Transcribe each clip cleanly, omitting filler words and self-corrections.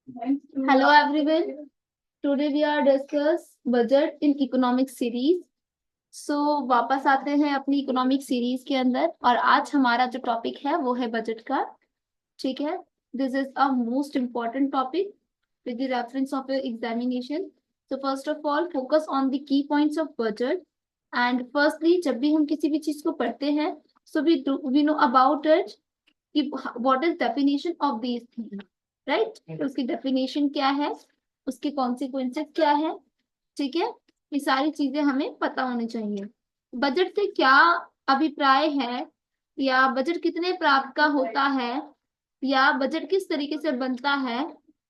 Hello everyone. Today we are discuss budget in economic series. So वापस आते हैं अपनी इकोनॉमिक सीरीज के अंदर और आज हमारा जो टॉपिक है वो है बजट का. ठीक है. This is a most important topic with the reference of your examination. So first of all focus on the key points of budget. And firstly जब भी हम किसी भी चीज को पढ़ते हैं so we know about it कि what is definition of these things, right? तो उसकी definition क्या है, उसके consequences क्या है. ठीक है. ये सारी चीजें हमें पता होनी चाहिए. बजट से क्या अभिप्राय है, या बजट कितने प्राप्त का होता है, या बजट किस तरीके से बनता है,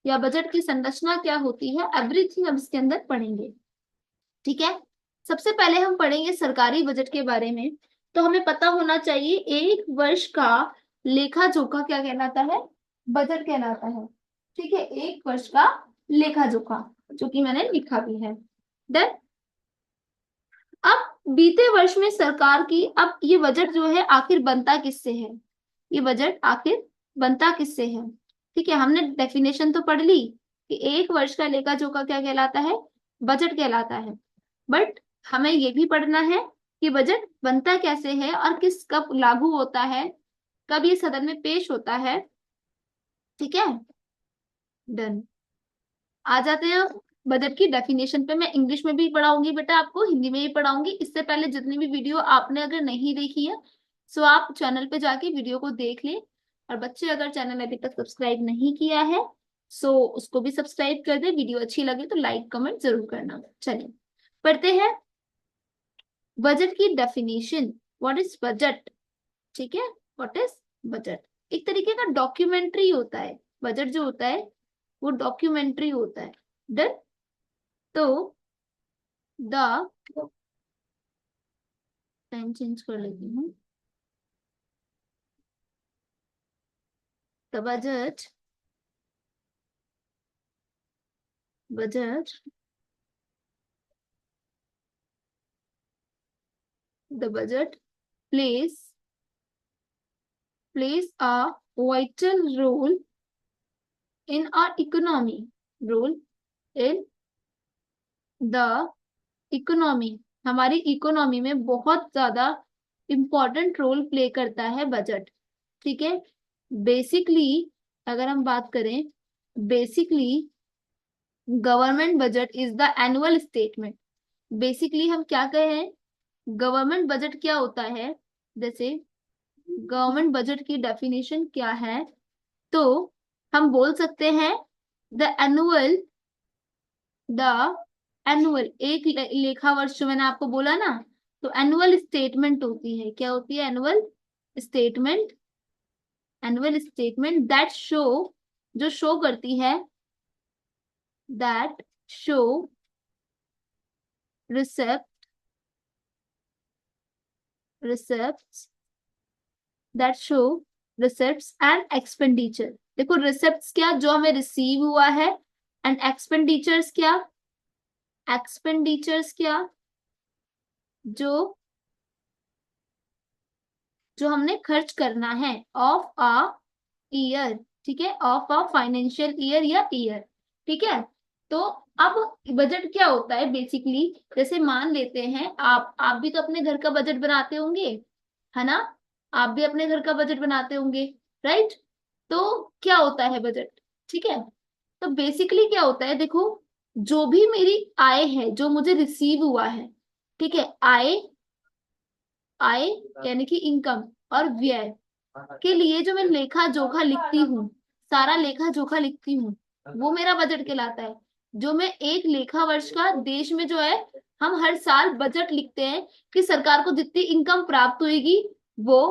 या बजट की संरचना क्या होती है, एवरीथिंग हम इसके अंदर पढ़ेंगे. ठीक है. सबसे पहले हम पढ़ेंगे सरकारी बजट के बारे में. तो हमें पता होना चाहिए एक वर्ष का लेखा जोखा क्या कहलाता है, बजट कहलाता है. ठीक है. एक वर्ष का लेखा जोखा, जो कि मैंने लिखा भी है. देन अब बीते वर्ष में सरकार की, अब ये बजट जो है आखिर बनता किससे है, ये बजट आखिर बनता किससे है. ठीक है. हमने डेफिनेशन तो पढ़ ली कि एक वर्ष का लेखा जोखा क्या कहलाता है, बजट कहलाता है. बट हमें ये भी पढ़ना है कि बजट बनता कैसे है और किस कब लागू होता है, कब ये सदन में पेश होता है. ठीक है. डन. आ जाते हैं बजट की डेफिनेशन पे. मैं इंग्लिश में भी पढ़ाऊंगी बेटा, आपको हिंदी में भी पढ़ाऊंगी. इससे पहले जितनी भी वीडियो आपने अगर नहीं देखी है सो आप चैनल पे जाके वीडियो को देख ले. और बच्चे अगर चैनल अभी तक सब्सक्राइब नहीं किया है सो उसको भी सब्सक्राइब कर दे. वीडियो अच्छी लगे तो लाइक कमेंट जरूर करना. चलिए पढ़ते हैं बजट की डेफिनेशन. What is budget. ठीक है. What is budget. एक तरीके का डॉक्यूमेंट्री होता है. बजट जो होता है वो डॉक्यूमेंट्री होता है. डन. तो द पेन चेंज कर लेती हूँ. The budget budget the budget plays plays a vital role in our economy. Role in the economy. हमारी इकोनॉमी में बहुत ज्यादा इंपॉर्टेंट रोल प्ले करता है बजट. ठीक है. बेसिकली अगर हम बात करें, basically government budget is the annual statement. Basically हम क्या कहें, गवर्नमेंट बजट क्या होता है. जैसे गवर्नमेंट बजट की डेफिनेशन क्या है, तो हम बोल सकते हैं द एनुअल द एनुअल एक लेखा वर्ष जो मैंने आपको बोला ना, तो एनुअल स्टेटमेंट होती है. क्या होती है, annual statement. Annual statement that show, जो शो करती है, that show receipt receipt that show receipts and expenditure. देखो रिसेप्ट्स क्या, जो हमें रिसीव हुआ है, एंड एक्सपेंडिचर्स क्या, एक्सपेंडिचर्स क्या, जो जो हमने खर्च करना है ऑफ अ ईयर. ठीक है. ऑफ अ फाइनेंशियल ईयर या ईयर. ठीक है. तो अब बजट क्या होता है बेसिकली, जैसे मान लेते हैं आप भी तो अपने घर का बजट बनाते होंगे, है ना. आप भी अपने घर का बजट बनाते होंगे, राइट. तो क्या होता है बजट. ठीक है. तो बेसिकली क्या होता है, देखो जो भी मेरी आय है, जो मुझे रिसीव हुआ है, ठीक है, आय, आय यानी कि इनकम, और व्यय के लिए जो मैं लेखा जोखा लिखती हूँ, सारा लेखा जोखा लिखती हूँ, वो मेरा बजट कहलाता है. जो मैं एक लेखा वर्ष का, देश में जो है हम हर साल बजट लिखते हैं कि सरकार को जितनी इनकम प्राप्त होगी वो,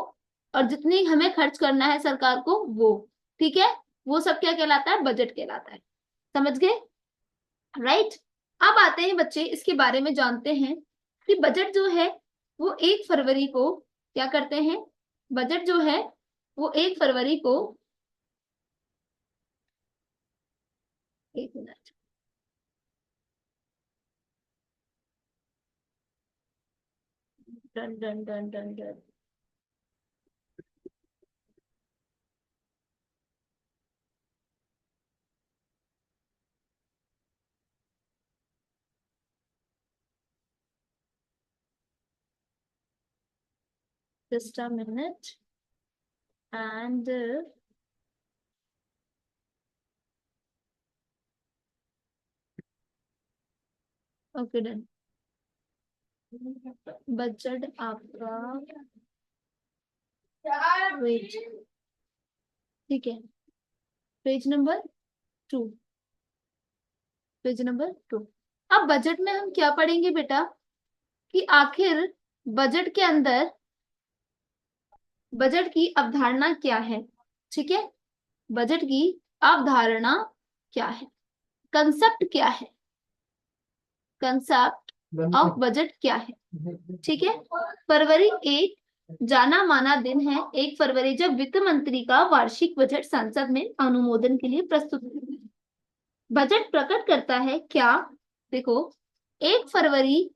और जितनी हमें खर्च करना है सरकार को वो. ठीक है. वो सब क्या कहलाता है, बजट कहलाता है. समझ गए, राइट. अब आते हैं बच्चे, इसके बारे में जानते हैं कि बजट जो है वो 1 फरवरी को क्या करते हैं. बजट जो है वो 1 फरवरी को, एक minute, done done done done done. just a minute and okay done. Budget आपका वेट, ठीक है, पेज नंबर 2, पेज नंबर 2। अब बजट में हम क्या पढ़ेंगे बेटा कि आखिर बजट के अंदर बजट की अवधारणा क्या है, ठीक है, बजट की अवधारणा क्या है, कंसेप्ट क्या है, कंसेप्ट ऑफ बजट क्या है, ठीक है। फरवरी एक जाना माना दिन है, 1 फरवरी, जब वित्त मंत्री का वार्षिक बजट संसद में अनुमोदन के लिए प्रस्तुत होता है। बजट प्रकट करता है क्या, देखो 1 फरवरी,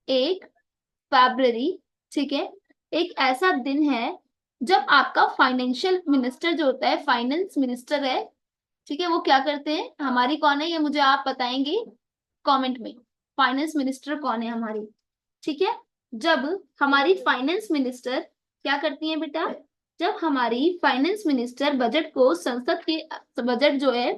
1 फरवरी, ठीक है, एक ऐसा दिन है जब आपका फाइनेंशियल मिनिस्टर जो होता है, फाइनेंस मिनिस्टर है, ठीक है, वो क्या करते हैं, हमारी कौन है ये मुझे आप बताएंगे कमेंट में, फाइनेंस मिनिस्टर कौन है हमारी, ठीक है। जब हमारी फाइनेंस मिनिस्टर क्या करती है बेटा, जब हमारी फाइनेंस मिनिस्टर बजट को संसद के, बजट जो है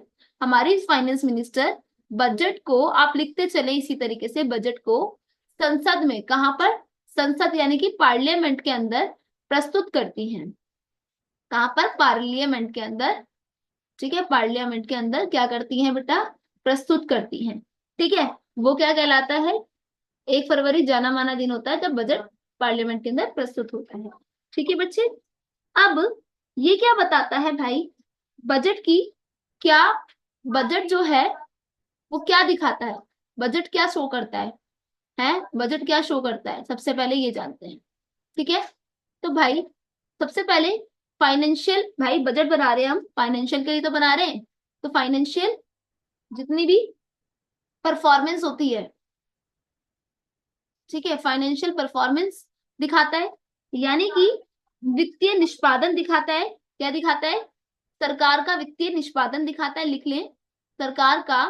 हमारी फाइनेंस मिनिस्टर बजट को, आप लिखते चले इसी तरीके से, बजट को संसद में, कहां पर, संसद यानी कि पार्लियामेंट के अंदर प्रस्तुत करती हैं, कहां पर, पार्लियामेंट के अंदर, ठीक है, पार्लियामेंट के अंदर क्या करती हैं बेटा, प्रस्तुत करती हैं, ठीक है। वो क्या कहलाता है, 1 फरवरी जाना माना दिन होता है जब बजट पार्लियामेंट के अंदर प्रस्तुत होता है, ठीक है बच्चे। अब ये क्या बताता है भाई, बजट की क्या, बजट जो है वो क्या दिखाता है, बजट क्या शो करता है बजट क्या शो करता है, सबसे पहले ये जानते हैं, ठीक है। तो भाई सबसे पहले फाइनेंशियल, भाई बजट बना रहे हैं हम, फाइनेंशियल के लिए तो बना रहे हैं, तो फाइनेंशियल जितनी भी परफॉर्मेंस होती है, ठीक है, फाइनेंशियल परफॉर्मेंस दिखाता है, यानी कि वित्तीय निष्पादन दिखाता है, क्या दिखाता है, सरकार का वित्तीय निष्पादन दिखाता है, लिख लें, सरकार का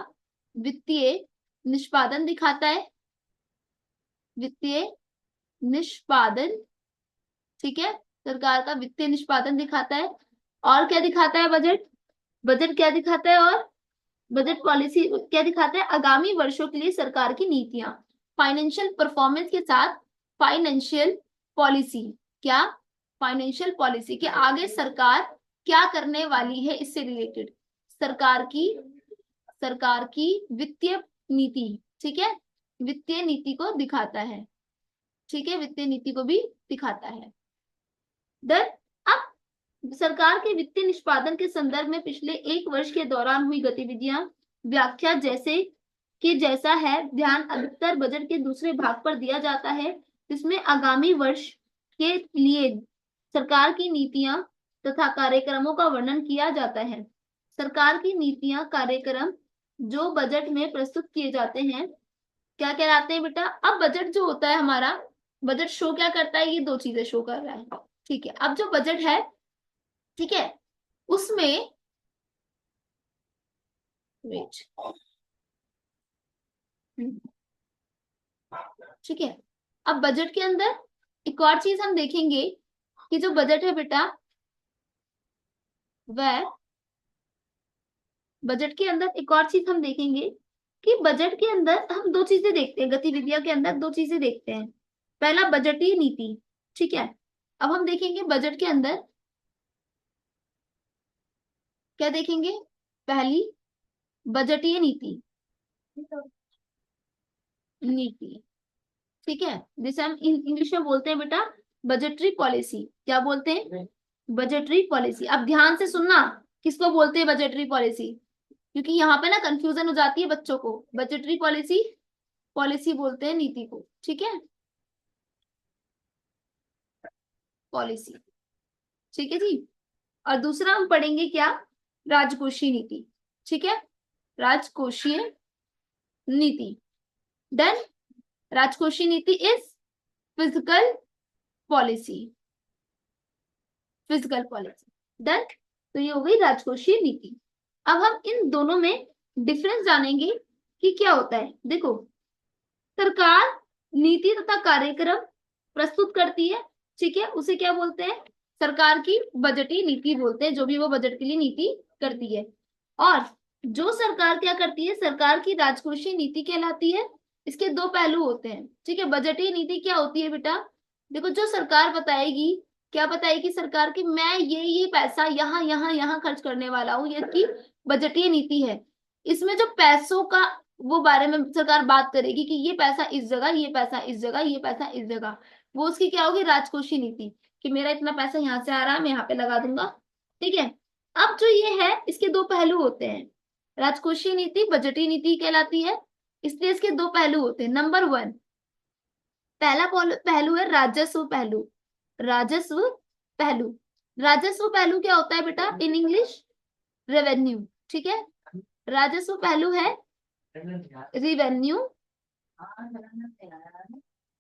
वित्तीय निष्पादन दिखाता है, वित्तीय निष्पादन, ठीक है, सरकार का वित्तीय निष्पादन दिखाता है। और क्या दिखाता है बजट, बजट क्या दिखाता है, और बजट पॉलिसी क्या दिखाता है, आगामी वर्षों के लिए सरकार की नीतियां, फाइनेंशियल परफॉर्मेंस के साथ फाइनेंशियल पॉलिसी, क्या, फाइनेंशियल पॉलिसी के आगे सरकार क्या करने वाली है, इससे रिलेटेड सरकार की वित्तीय नीति, ठीक है, वित्तीय नीति को दिखाता है, ठीक है, वित्तीय नीति को भी दिखाता है। देन अब सरकार के वित्तीय निष्पादन के संदर्भ में पिछले 1 वर्ष के दौरान हुई गतिविधियां, व्याख्या जैसे कि जैसा है ध्यान अधिकतर बजट के दूसरे भाग पर दिया जाता है, जिसमें आगामी वर्ष के लिए सरकार की नीतियां तथा कार्यक्रमों का वर्णन किया जाता है। सरकार की नीतियां, कार्यक्रम जो बजट में प्रस्तुत किए जाते हैं क्या कहलाते हैं बेटा, अब बजट जो होता है हमारा, बजट शो क्या करता है, ये 2 चीजें शो कर रहा है, ठीक है। अब जो बजट है, ठीक है, उसमें वेट, ठीक है, अब बजट के अंदर एक और चीज हम देखेंगे कि जो बजट है बेटा, वह बजट के अंदर एक और चीज हम देखेंगे कि बजट के अंदर हम 2 चीजें देखते हैं, गतिविधियों के अंदर 2 चीजें देखते हैं। पहला बजटीय नीति, ठीक है, अब हम देखेंगे बजट के अंदर क्या देखेंगे, पहली बजटीय नीति, नीति, ठीक है, जिसे हम इंग्लिश में बोलते हैं बेटा बजटरी पॉलिसी, क्या बोलते हैं, बजटरी पॉलिसी। अब ध्यान से सुनना, किसको बोलते हैं बजटरी पॉलिसी, क्योंकि यहाँ पे ना कंफ्यूजन हो जाती है बच्चों को, बजटरी पॉलिसी, पॉलिसी बोलते हैं नीति को, ठीक है, पॉलिसी, ठीक है जी। और दूसरा हम पढ़ेंगे क्या, राजकोषीय नीति, ठीक है, राजकोषीय नीति। देन राजकोषीय नीति is fiscal policy, fiscal policy, then तो ये हो गई राजकोषीय नीति। अब हम इन दोनों में डिफरेंस जानेंगे कि क्या होता है। देखो, सरकार नीति तथा कार्यक्रम प्रस्तुत करती है, ठीक है, उसे क्या बोलते हैं? सरकार की बजटीय नीति बोलते हैं, जो भी वो बजट के लिए नीति करती है। और जो सरकार क्या करती है, सरकार की राजकोषीय नीति कहलाती है। इसके दो पहलू होते हैं, ठीक है। बजटीय नीति क्या होती है बेटा? देखो, जो सरकार बताएगी, क्या बताएगी सरकार की, मैं ये पैसा यहाँ यहाँ यहाँ खर्च करने वाला हूँ, ये की बजटीय नीति है। इसमें जो पैसों का वो बारे में सरकार बात करेगी कि ये पैसा इस जगह, ये पैसा इस जगह, ये पैसा इस जगह, वो उसकी क्या होगी? राजकोषीय नीति, कि मेरा इतना पैसा यहाँ से आ रहा है, मैं यहाँ पे लगा दूंगा। ठीक है। अब जो ये है, इसके दो पहलू होते हैं। राजकोषीय नीति बजटीय नीति कहलाती है, इसलिए इसके दो पहलू होते हैं। नंबर वन, पहला पहलू है राजस्व पहलू। राजस्व पहलू, राजस्व पहलू क्या होता है बेटा? In English, revenue. ठीक है, राजस्व पहलू है रिवेन्यू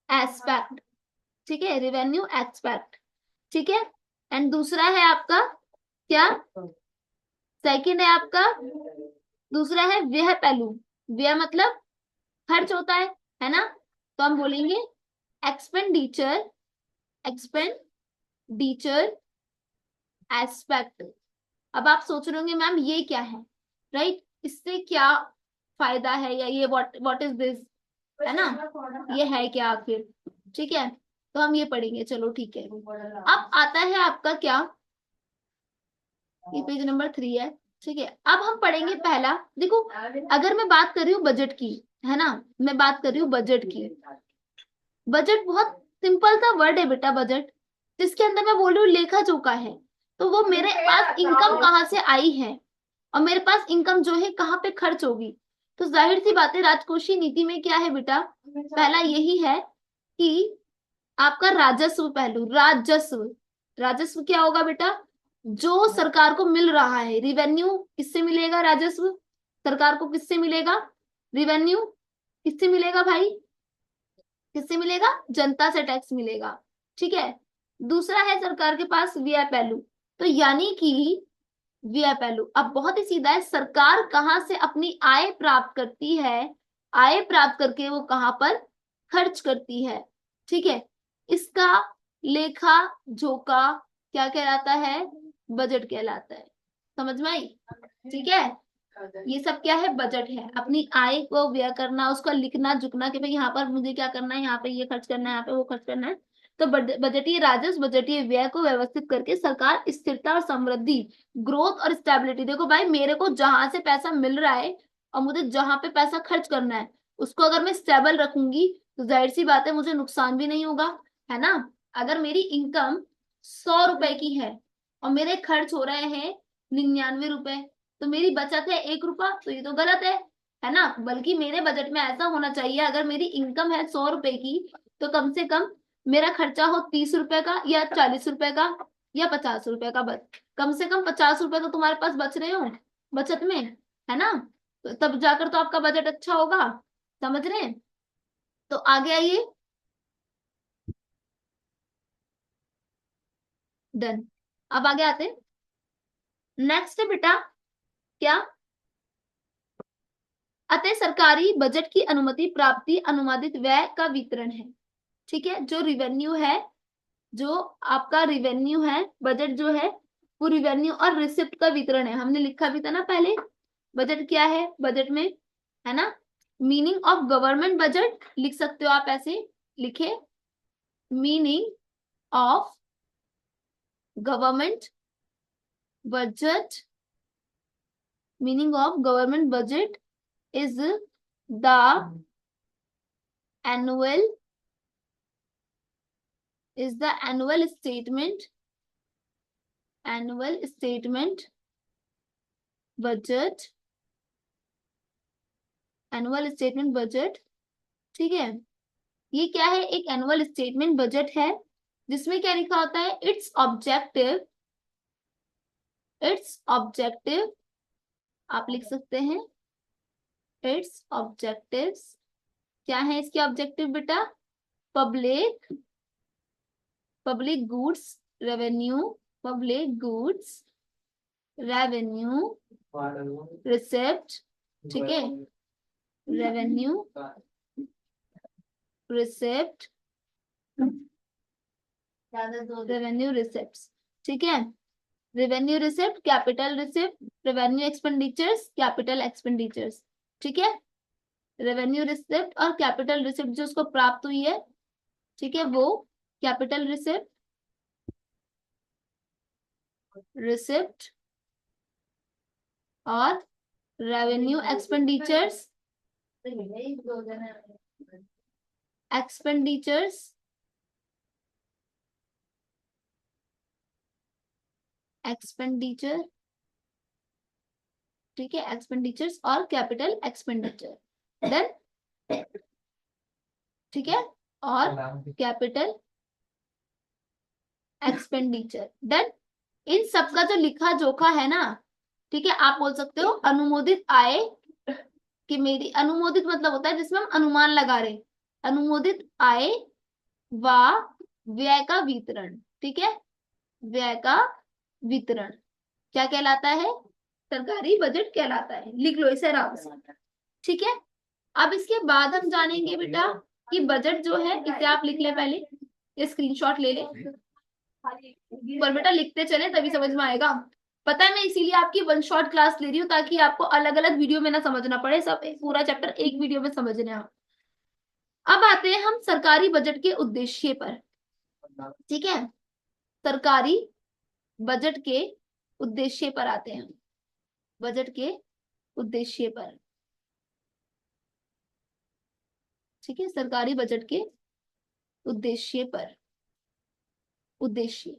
एस्पेक्ट। ठीक है, रेवेन्यू एस्पेक्ट। ठीक है। एंड दूसरा है आपका क्या? सेकंड है आपका, दूसरा है व्यय पहलू। व्यय मतलब खर्च होता है ना? तो हम बोलेंगे एक्सपेंडिचर, एक्सपेंडिचर एस्पेक्ट। अब आप सोच रहे होंगे मैम ये क्या है, राइट? इससे क्या फायदा है, या ये व्हाट इज दिस, है ना? ये है क्या आखिर? ठीक है, तो हम ये पढ़ेंगे। चलो ठीक है। अब आता है आपका क्या, ये पेज नंबर 3 है। ठीक है, अब हम पढ़ेंगे पहला। देखो, अगर मैं बात कर रही हूँ बजट की, है ना, मैं बात कर रही हूँ बजट की। बजट बहुत सिंपल सा वर्ड है बेटा, बजट, जिसके अंदर मैं बोल रही हूँ लेखा जोखा है। तो वो मेरे पास इनकम कहाँ से आई है, और मेरे पास इनकम जो है कहाँ पे खर्च होगी। तो जाहिर सी बात है, राजकोषीय नीति में क्या है बेटा? पहला यही है कि आपका राजस्व पहलू। राजस्व, राजस्व क्या होगा बेटा? जो सरकार को मिल रहा है, रिवेन्यू किससे मिलेगा? राजस्व सरकार को किससे मिलेगा? रिवेन्यू किससे मिलेगा भाई? किससे मिलेगा? जनता से टैक्स मिलेगा। ठीक है। दूसरा है सरकार के पास व्यय पहलू। तो यानी कि व्यय पहलू अब बहुत ही सीधा है, सरकार कहाँ से अपनी आय प्राप्त करती है, आय प्राप्त करके वो कहाँ पर खर्च करती है। ठीक है, इसका लेखा जोखा क्या कहलाता है? बजट कहलाता है। समझ में आई? ठीक है, ये सब क्या है? बजट है। अपनी आय को व्यय करना, उसका लिखना झुकना कि भाई यहाँ पर मुझे क्या करना है, यहाँ पे ये खर्च करना है, यहाँ पे वो खर्च करना है। तो बजटीय राजस्व, बजटीय व्यय को व्यवस्थित करके सरकार स्थिरता और समृद्धि, ग्रोथ और स्टेबिलिटी। देखो भाई, मेरे को जहां से पैसा मिल रहा है और मुझे जहां पे पैसा खर्च करना है, उसको अगर मैं स्टेबल रखूंगी तो जाहिर सी बात है मुझे नुकसान भी नहीं होगा, है ना? अगर मेरी इनकम 100 रुपए की है और मेरे खर्च हो रहे हैं 99 रुपए, तो मेरी बचत है 1 रुपया, तो ये तो गलत है ना? बल्कि मेरे बजट में ऐसा होना चाहिए, अगर मेरी इनकम है 100 रुपए की, तो कम से कम मेरा खर्चा हो 30 रुपए का, या 40 रुपए का, या 50 रुपए का। बस कम से कम 50 रुपए तो तुम्हारे पास बच रहे हो बचत में, है ना? तो तब जाकर तो आपका बजट अच्छा होगा। समझ रहे हैं? तो आगे आइए। डन। अब आगे आते हैं। नेक्स्ट है बेटा क्या? अतः सरकारी बजट की अनुमति प्राप्ति अनुमानित व्यय का वितरण है। ठीक है, जो रिवेन्यू है, जो आपका रिवेन्यू है, बजट जो है वो रिवेन्यू और रिसिप्ट का वितरण है। हमने लिखा भी था ना पहले, बजट क्या है बजट में, है ना? मीनिंग ऑफ गवर्नमेंट बजट लिख सकते हो आप, ऐसे लिखे, meaning of government budget, meaning of government budget is the annual annual statement, annual statement budget, annual statement budget. ठीक है, ये क्या है? एक एनुअल स्टेटमेंट बजट है, जिसमें क्या लिखा होता है? इट्स ऑब्जेक्टिव, इट्स ऑब्जेक्टिव आप लिख सकते हैं, इट्स ऑब्जेक्टिव्स। क्या है इसके ऑब्जेक्टिव बेटा? Public, public goods revenue, public goods revenue receipt. ठीक है, रेवेन्यू रिसिप्ट रेवेन्यू रिसिप्ट, ठीक है। Revenue receipt, capital receipt, revenue expenditures, capital expenditures, ठीक है। रेवेन्यू रिसिप्ट और कैपिटल रिसिप्ट जो उसको प्राप्त हुई है, ठीक है, वो कैपिटल रिसिप्ट, रिसिप्ट और रेवेन्यू एक्सपेंडिचर्स, एक्सपेंडिचर्स, एक्सपेंडिचर, ठीक है, एक्सपेंडिचर्स और कैपिटल एक्सपेंडिचर, देन, ठीक है, और कैपिटल एक्सपेंडिचर, देन इन सबका जो लिखा जोखा है ना, ठीक है, आप बोल सकते हो अनुमोदित आय, कि मेरी अनुमोदित मतलब होता है जिसमें हम अनुमान लगा रहे, अनुमोदित आय व व्यय का वितरण, ठीक है, व्यय का वितरण क्या कहलाता है? सरकारी बजट कहलाता है। लिख लो इसे आराम से, ठीक है। अब इसके बाद हम जानेंगे बेटा कि बजट जो है, इसे आप लिख ले पहले, ये स्क्रीनशॉट ले ले, पर बेटा लिखते चले तभी समझ में आएगा। पता है मैं इसीलिए आपकी वन शॉट क्लास ले रही हूँ, ताकि आपको अलग अलग वीडियो में ना समझना पड़े, सब पूरा चैप्टर एक वीडियो में समझने आप। अब आते हैं हम सरकारी बजट के उद्देश्य पर, ठीक है, सरकारी बजट के उद्देश्य पर आते हैं, बजट के उद्देश्य पर, ठीक है, सरकारी बजट के उद्देश्य पर, उद्देश्य,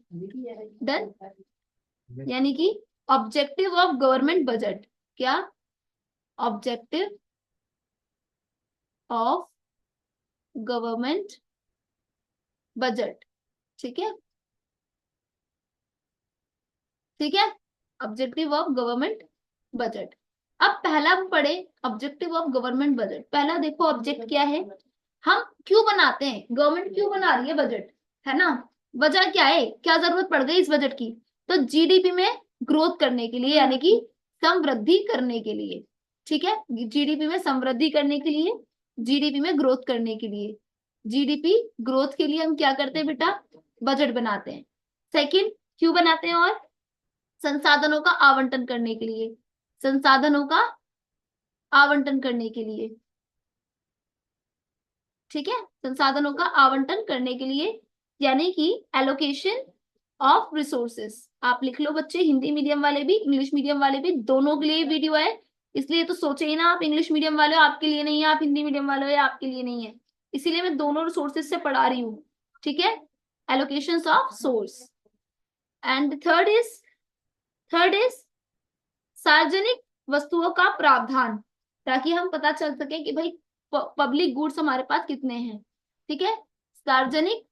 डन, यानी कि ऑब्जेक्टिव ऑफ गवर्नमेंट बजट, क्या? ऑब्जेक्टिव ऑफ गवर्नमेंट बजट, ठीक है, ठीक है, ऑब्जेक्टिव ऑफ गवर्नमेंट बजट। अब पहला हम पढ़े ऑब्जेक्टिव ऑफ गवर्नमेंट बजट। पहला देखो ऑब्जेक्ट क्या है, हम क्यों बनाते हैं, गवर्नमेंट क्यों बना रही है बजट, है ना, वजह क्या है, क्या जरूरत पड़ गई इस बजट की? तो जीडीपी में ग्रोथ करने के लिए, यानी कि समृद्धि करने के लिए, ठीक है, जीडीपी में समृद्धि करने के लिए, जीडीपी में ग्रोथ करने के लिए, जीडीपी ग्रोथ के लिए हम क्या करते हैं बेटा? बजट बनाते हैं। सेकंड, क्यों बनाते हैं? और संसाधनों का आवंटन करने के लिए, संसाधनों का आवंटन करने के लिए, ठीक है, संसाधनों का आवंटन करने के लिए, यानी कि एलोकेशन ऑफ रिसोर्सेस। आप लिख लो बच्चे, हिंदी मीडियम वाले भी इंग्लिश मीडियम वाले भी, दोनों के लिए वीडियो है, इसलिए तो सोचे ही ना आप इंग्लिश मीडियम वाले हो आपके लिए नहीं है, आप हिंदी मीडियम वाले हो या आपके लिए नहीं है, इसीलिए मैं दोनों रिसोर्सेस से पढ़ा रही हूँ, ठीक है, allocation of source. And third is सार्वजनिक वस्तुओं का प्रावधान, ताकि हम पता चल सके कि भाई पब्लिक गुड्स हमारे पास कितने हैं, ठीक है, सार्वजनिक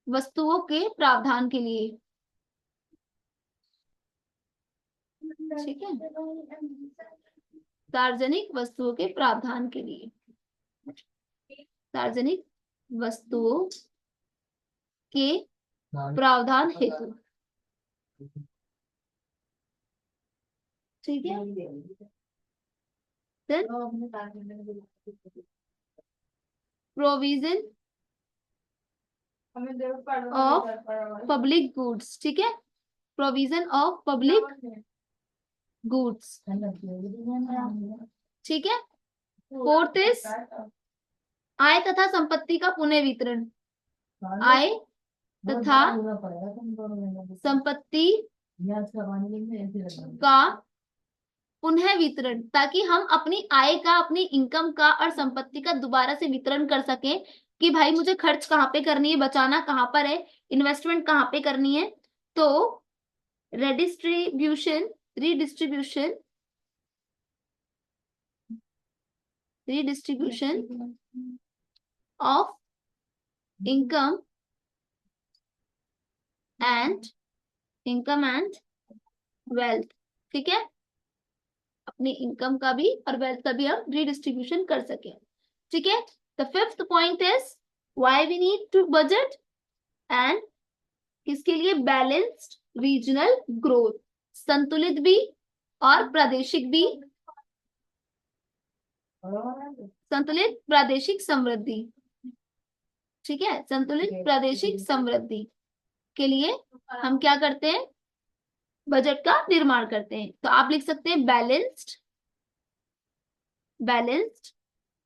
वस्तुओं के प्रावधान के लिए, ठीक है, सार्वजनिक वस्तुओं के प्रावधान के लिए, सार्वजनिक वस्तुओं के प्रावधान हेतु, ठीक है, प्रोविजन ऑफ पब्लिक गुड्स, ठीक है, प्रोविजन ऑफ पब्लिक गुड्स, ठीक है। फोर्थ इज आय तथा संपत्ति का पुनः वितरण, आय तथा संपत्ति का पुनः वितरण, ताकि हम अपनी आय का, अपनी इनकम का और संपत्ति का दोबारा से वितरण कर सकें, कि भाई मुझे खर्च कहाँ पे करनी है, बचाना कहाँ पर है, इन्वेस्टमेंट कहाँ पे करनी है। तो redistribution redistribution redistribution of income and wealth, ठीक है, अपनी इनकम का भी और वेल्थ का भी हम रिडिस्ट्रीब्यूशन कर सके, ठीक है। The fifth point is why we need to budget, and किसके लिए? बैलेंस्ड रीजनल ग्रोथ, संतुलित भी और प्रादेशिक भी, संतुलित प्रादेशिक समृद्धि, ठीक है, संतुलित प्रादेशिक समृद्धि, के लिए हम क्या करते हैं, बजट का निर्माण करते हैं। तो आप लिख सकते हैं बैलेंस्ड, बैलेंस्ड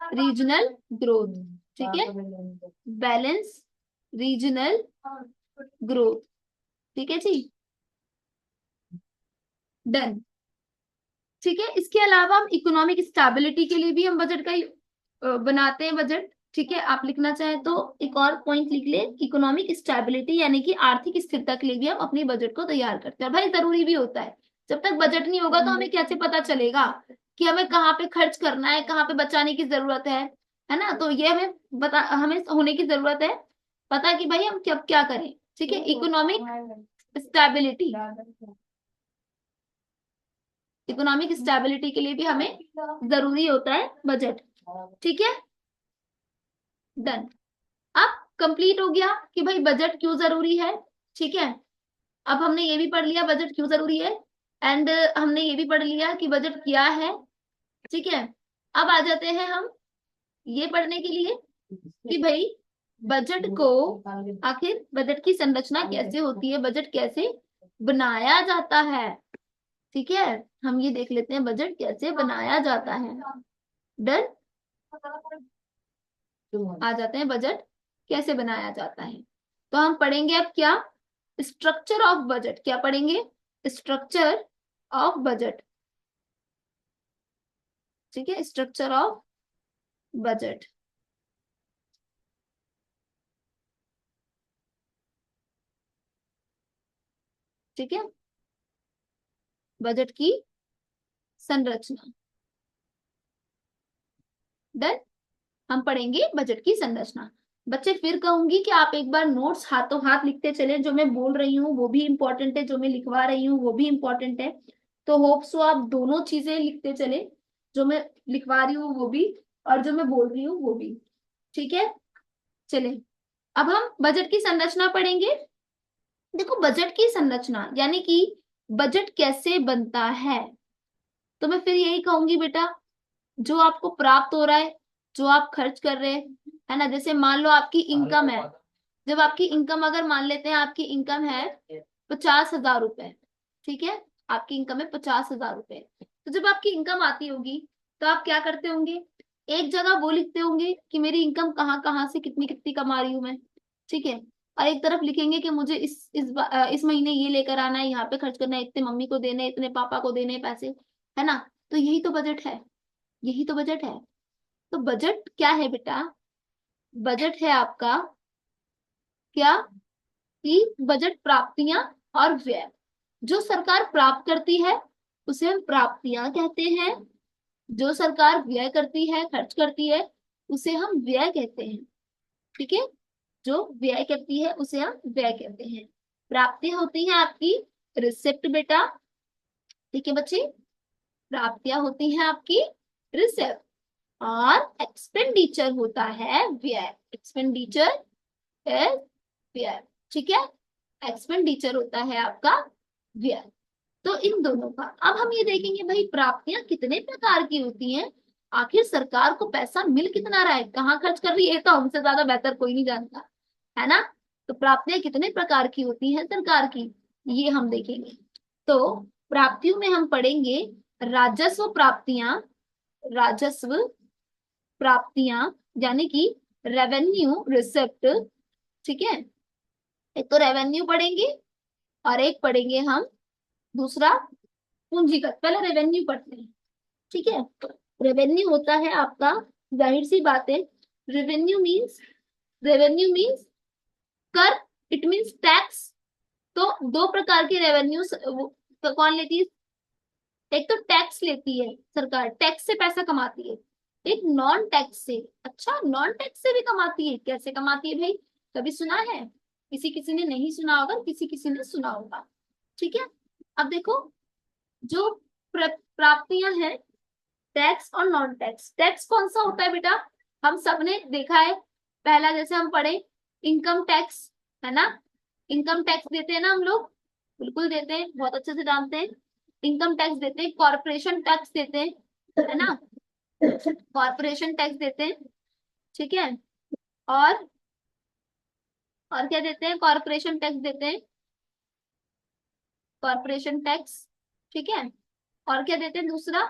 रीजनल ग्रोथ, ठीक है, बैलेंस रीजनल ग्रोथ, ठीक है जी, डन। ठीक है, इसके अलावा हम इकोनॉमिक स्टेबिलिटी के लिए भी हम बजट का बनाते हैं बजट। ठीक है, आप लिखना चाहें तो एक और पॉइंट लिख ले, इकोनॉमिक स्टेबिलिटी यानी कि आर्थिक स्थिरता के लिए भी हम अपनी बजट को तैयार करते हैं। और भाई जरूरी भी होता है, जब तक बजट नहीं होगा तो हमें कैसे पता चलेगा कि हमें कहाँ पे खर्च करना है, कहाँ पे बचाने की जरूरत है ना। तो ये हमें होने की जरूरत है पता कि भाई हम क्या क्या करें। ठीक है, इकोनॉमिक स्टेबिलिटी, इकोनॉमिक स्टेबिलिटी के लिए भी हमें जरूरी होता है बजट। ठीक है, डन। अब कंप्लीट हो गया कि भाई बजट क्यों जरूरी है। ठीक है, अब हमने ये भी पढ़ लिया बजट क्यों जरूरी है, एंड हमने ये भी पढ़ लिया कि बजट क्या है। ठीक है, अब आ जाते हैं हम ये पढ़ने के लिए कि भाई बजट को, आखिर बजट की संरचना कैसे होती है, बजट कैसे बनाया जाता है। ठीक है, हम ये देख लेते हैं बजट कैसे बनाया जाता है। डन, आ जाते हैं बजट कैसे बनाया जाता है। तो हम पढ़ेंगे अब क्या, स्ट्रक्चर ऑफ बजट। क्या पढ़ेंगे, स्ट्रक्चर ऑफ बजट। ठीक है, स्ट्रक्चर ऑफ बजट। ठीक है, बजट की संरचना। डन, हम पढ़ेंगे बजट की संरचना। बच्चे फिर कहूंगी कि आप एक बार नोट्स हाथों हाथ लिखते चले, जो मैं बोल रही हूँ वो भी इंपॉर्टेंट है, जो मैं लिखवा रही हूँ वो भी इंपॉर्टेंट है। तो होप सो आप दोनों चीजें लिखते चले, जो मैं लिखवा रही हूँ वो भी और जो मैं बोल रही हूँ वो भी। ठीक है, चले अब हम बजट की संरचना पढ़ेंगे। देखो बजट की संरचना यानी कि बजट कैसे बनता है, तो मैं फिर यही कहूंगी बेटा, जो आपको प्राप्त हो रहा है, जो आप खर्च कर रहे हैं, है ना। जैसे मान लो आपकी इनकम है, जब आपकी इनकम, अगर मान लेते हैं आपकी इनकम है 50,000 रुपए। ठीक है, आपकी इनकम है 50,000 रुपए। तो जब आपकी इनकम आती होगी तो आप क्या करते होंगे, एक जगह वो लिखते होंगे कि मेरी इनकम कहाँ कहाँ से कितनी कितनी कमा रही हूँ मैं। ठीक है, और एक तरफ लिखेंगे कि मुझे इस महीने ये लेकर आना है, यहाँ पे खर्च करना है, इतने मम्मी को देने, इतने पापा को देने पैसे, है ना। तो यही तो बजट है, यही तो बजट है। तो बजट क्या है बेटा, बजट है आपका क्या, कि बजट प्राप्तियां और व्यय, जो सरकार प्राप्त करती है उसे हम प्राप्तियां कहते हैं, जो सरकार व्यय करती है, खर्च करती है, उसे हम व्यय कहते हैं। ठीक है, जो व्यय करती है उसे हम व्यय कहते हैं। प्राप्तियां होती हैं आपकी रिसिप्ट बेटा। ठीक है बच्चे, प्राप्तियां होती हैं आपकी रिसिप्ट, और एक्सपेंडिचर होता है व्यय। एक्सपेंडिचर है व्यय। ठीक है, एक्सपेंडिचर होता है आपका व्यय। तो इन दोनों का अब हम ये देखेंगे भाई प्राप्तियां कितने प्रकार की होती हैं, आखिर सरकार को पैसा मिल कितना रहा है, कहाँ खर्च कर रही है, तो हमसे ज्यादा बेहतर कोई नहीं जानता, है ना। तो प्राप्तियां कितने प्रकार की होती हैं सरकार की, ये हम देखेंगे। तो प्राप्तियों में हम पढ़ेंगे राजस्व प्राप्तियां, राजस्व प्राप्तियां यानी कि रेवेन्यू रिसिप्ट। ठीक है, एक तो रेवेन्यू पढ़ेंगे और एक पढ़ेंगे हम दूसरा पूंजीगत। पहले रेवेन्यू पढ़ते हैं। ठीक है, रेवेन्यू होता है आपका, जाहिर सी बात है, रेवेन्यू मीन्स, रेवेन्यू मीन्स कर, इट मीन्स टैक्स। तो दो प्रकार के रेवेन्यू तो कौन लेती है, एक तो टैक्स लेती है सरकार, टैक्स से पैसा कमाती है, एक नॉन टैक्स से। अच्छा, नॉन टैक्स से भी कमाती है, कैसे कमाती है भाई, कभी सुना है, किसी किसी ने नहीं सुना होगा, किसी किसी ने सुना होगा। ठीक है, अब देखो जो प्राप्तियां हैं, टैक्स और नॉन टैक्स। टैक्स कौन सा होता है बेटा, हम सबने देखा है, पहला जैसे हम पढ़े इनकम टैक्स, है ना। इनकम टैक्स देते हैं ना हम लोग, बिल्कुल देते हैं, बहुत अच्छे से जानते हैं। इनकम टैक्स देते हैं, कॉर्पोरेशन टैक्स देते हैं, है ना, कॉर्पोरेशन टैक्स देते हैं। ठीक है, और और क्या देते हैं, कॉर्पोरेशन टैक्स देते हैं, कॉर्पोरेशन टैक्स। ठीक है, और क्या देते हैं दूसरा,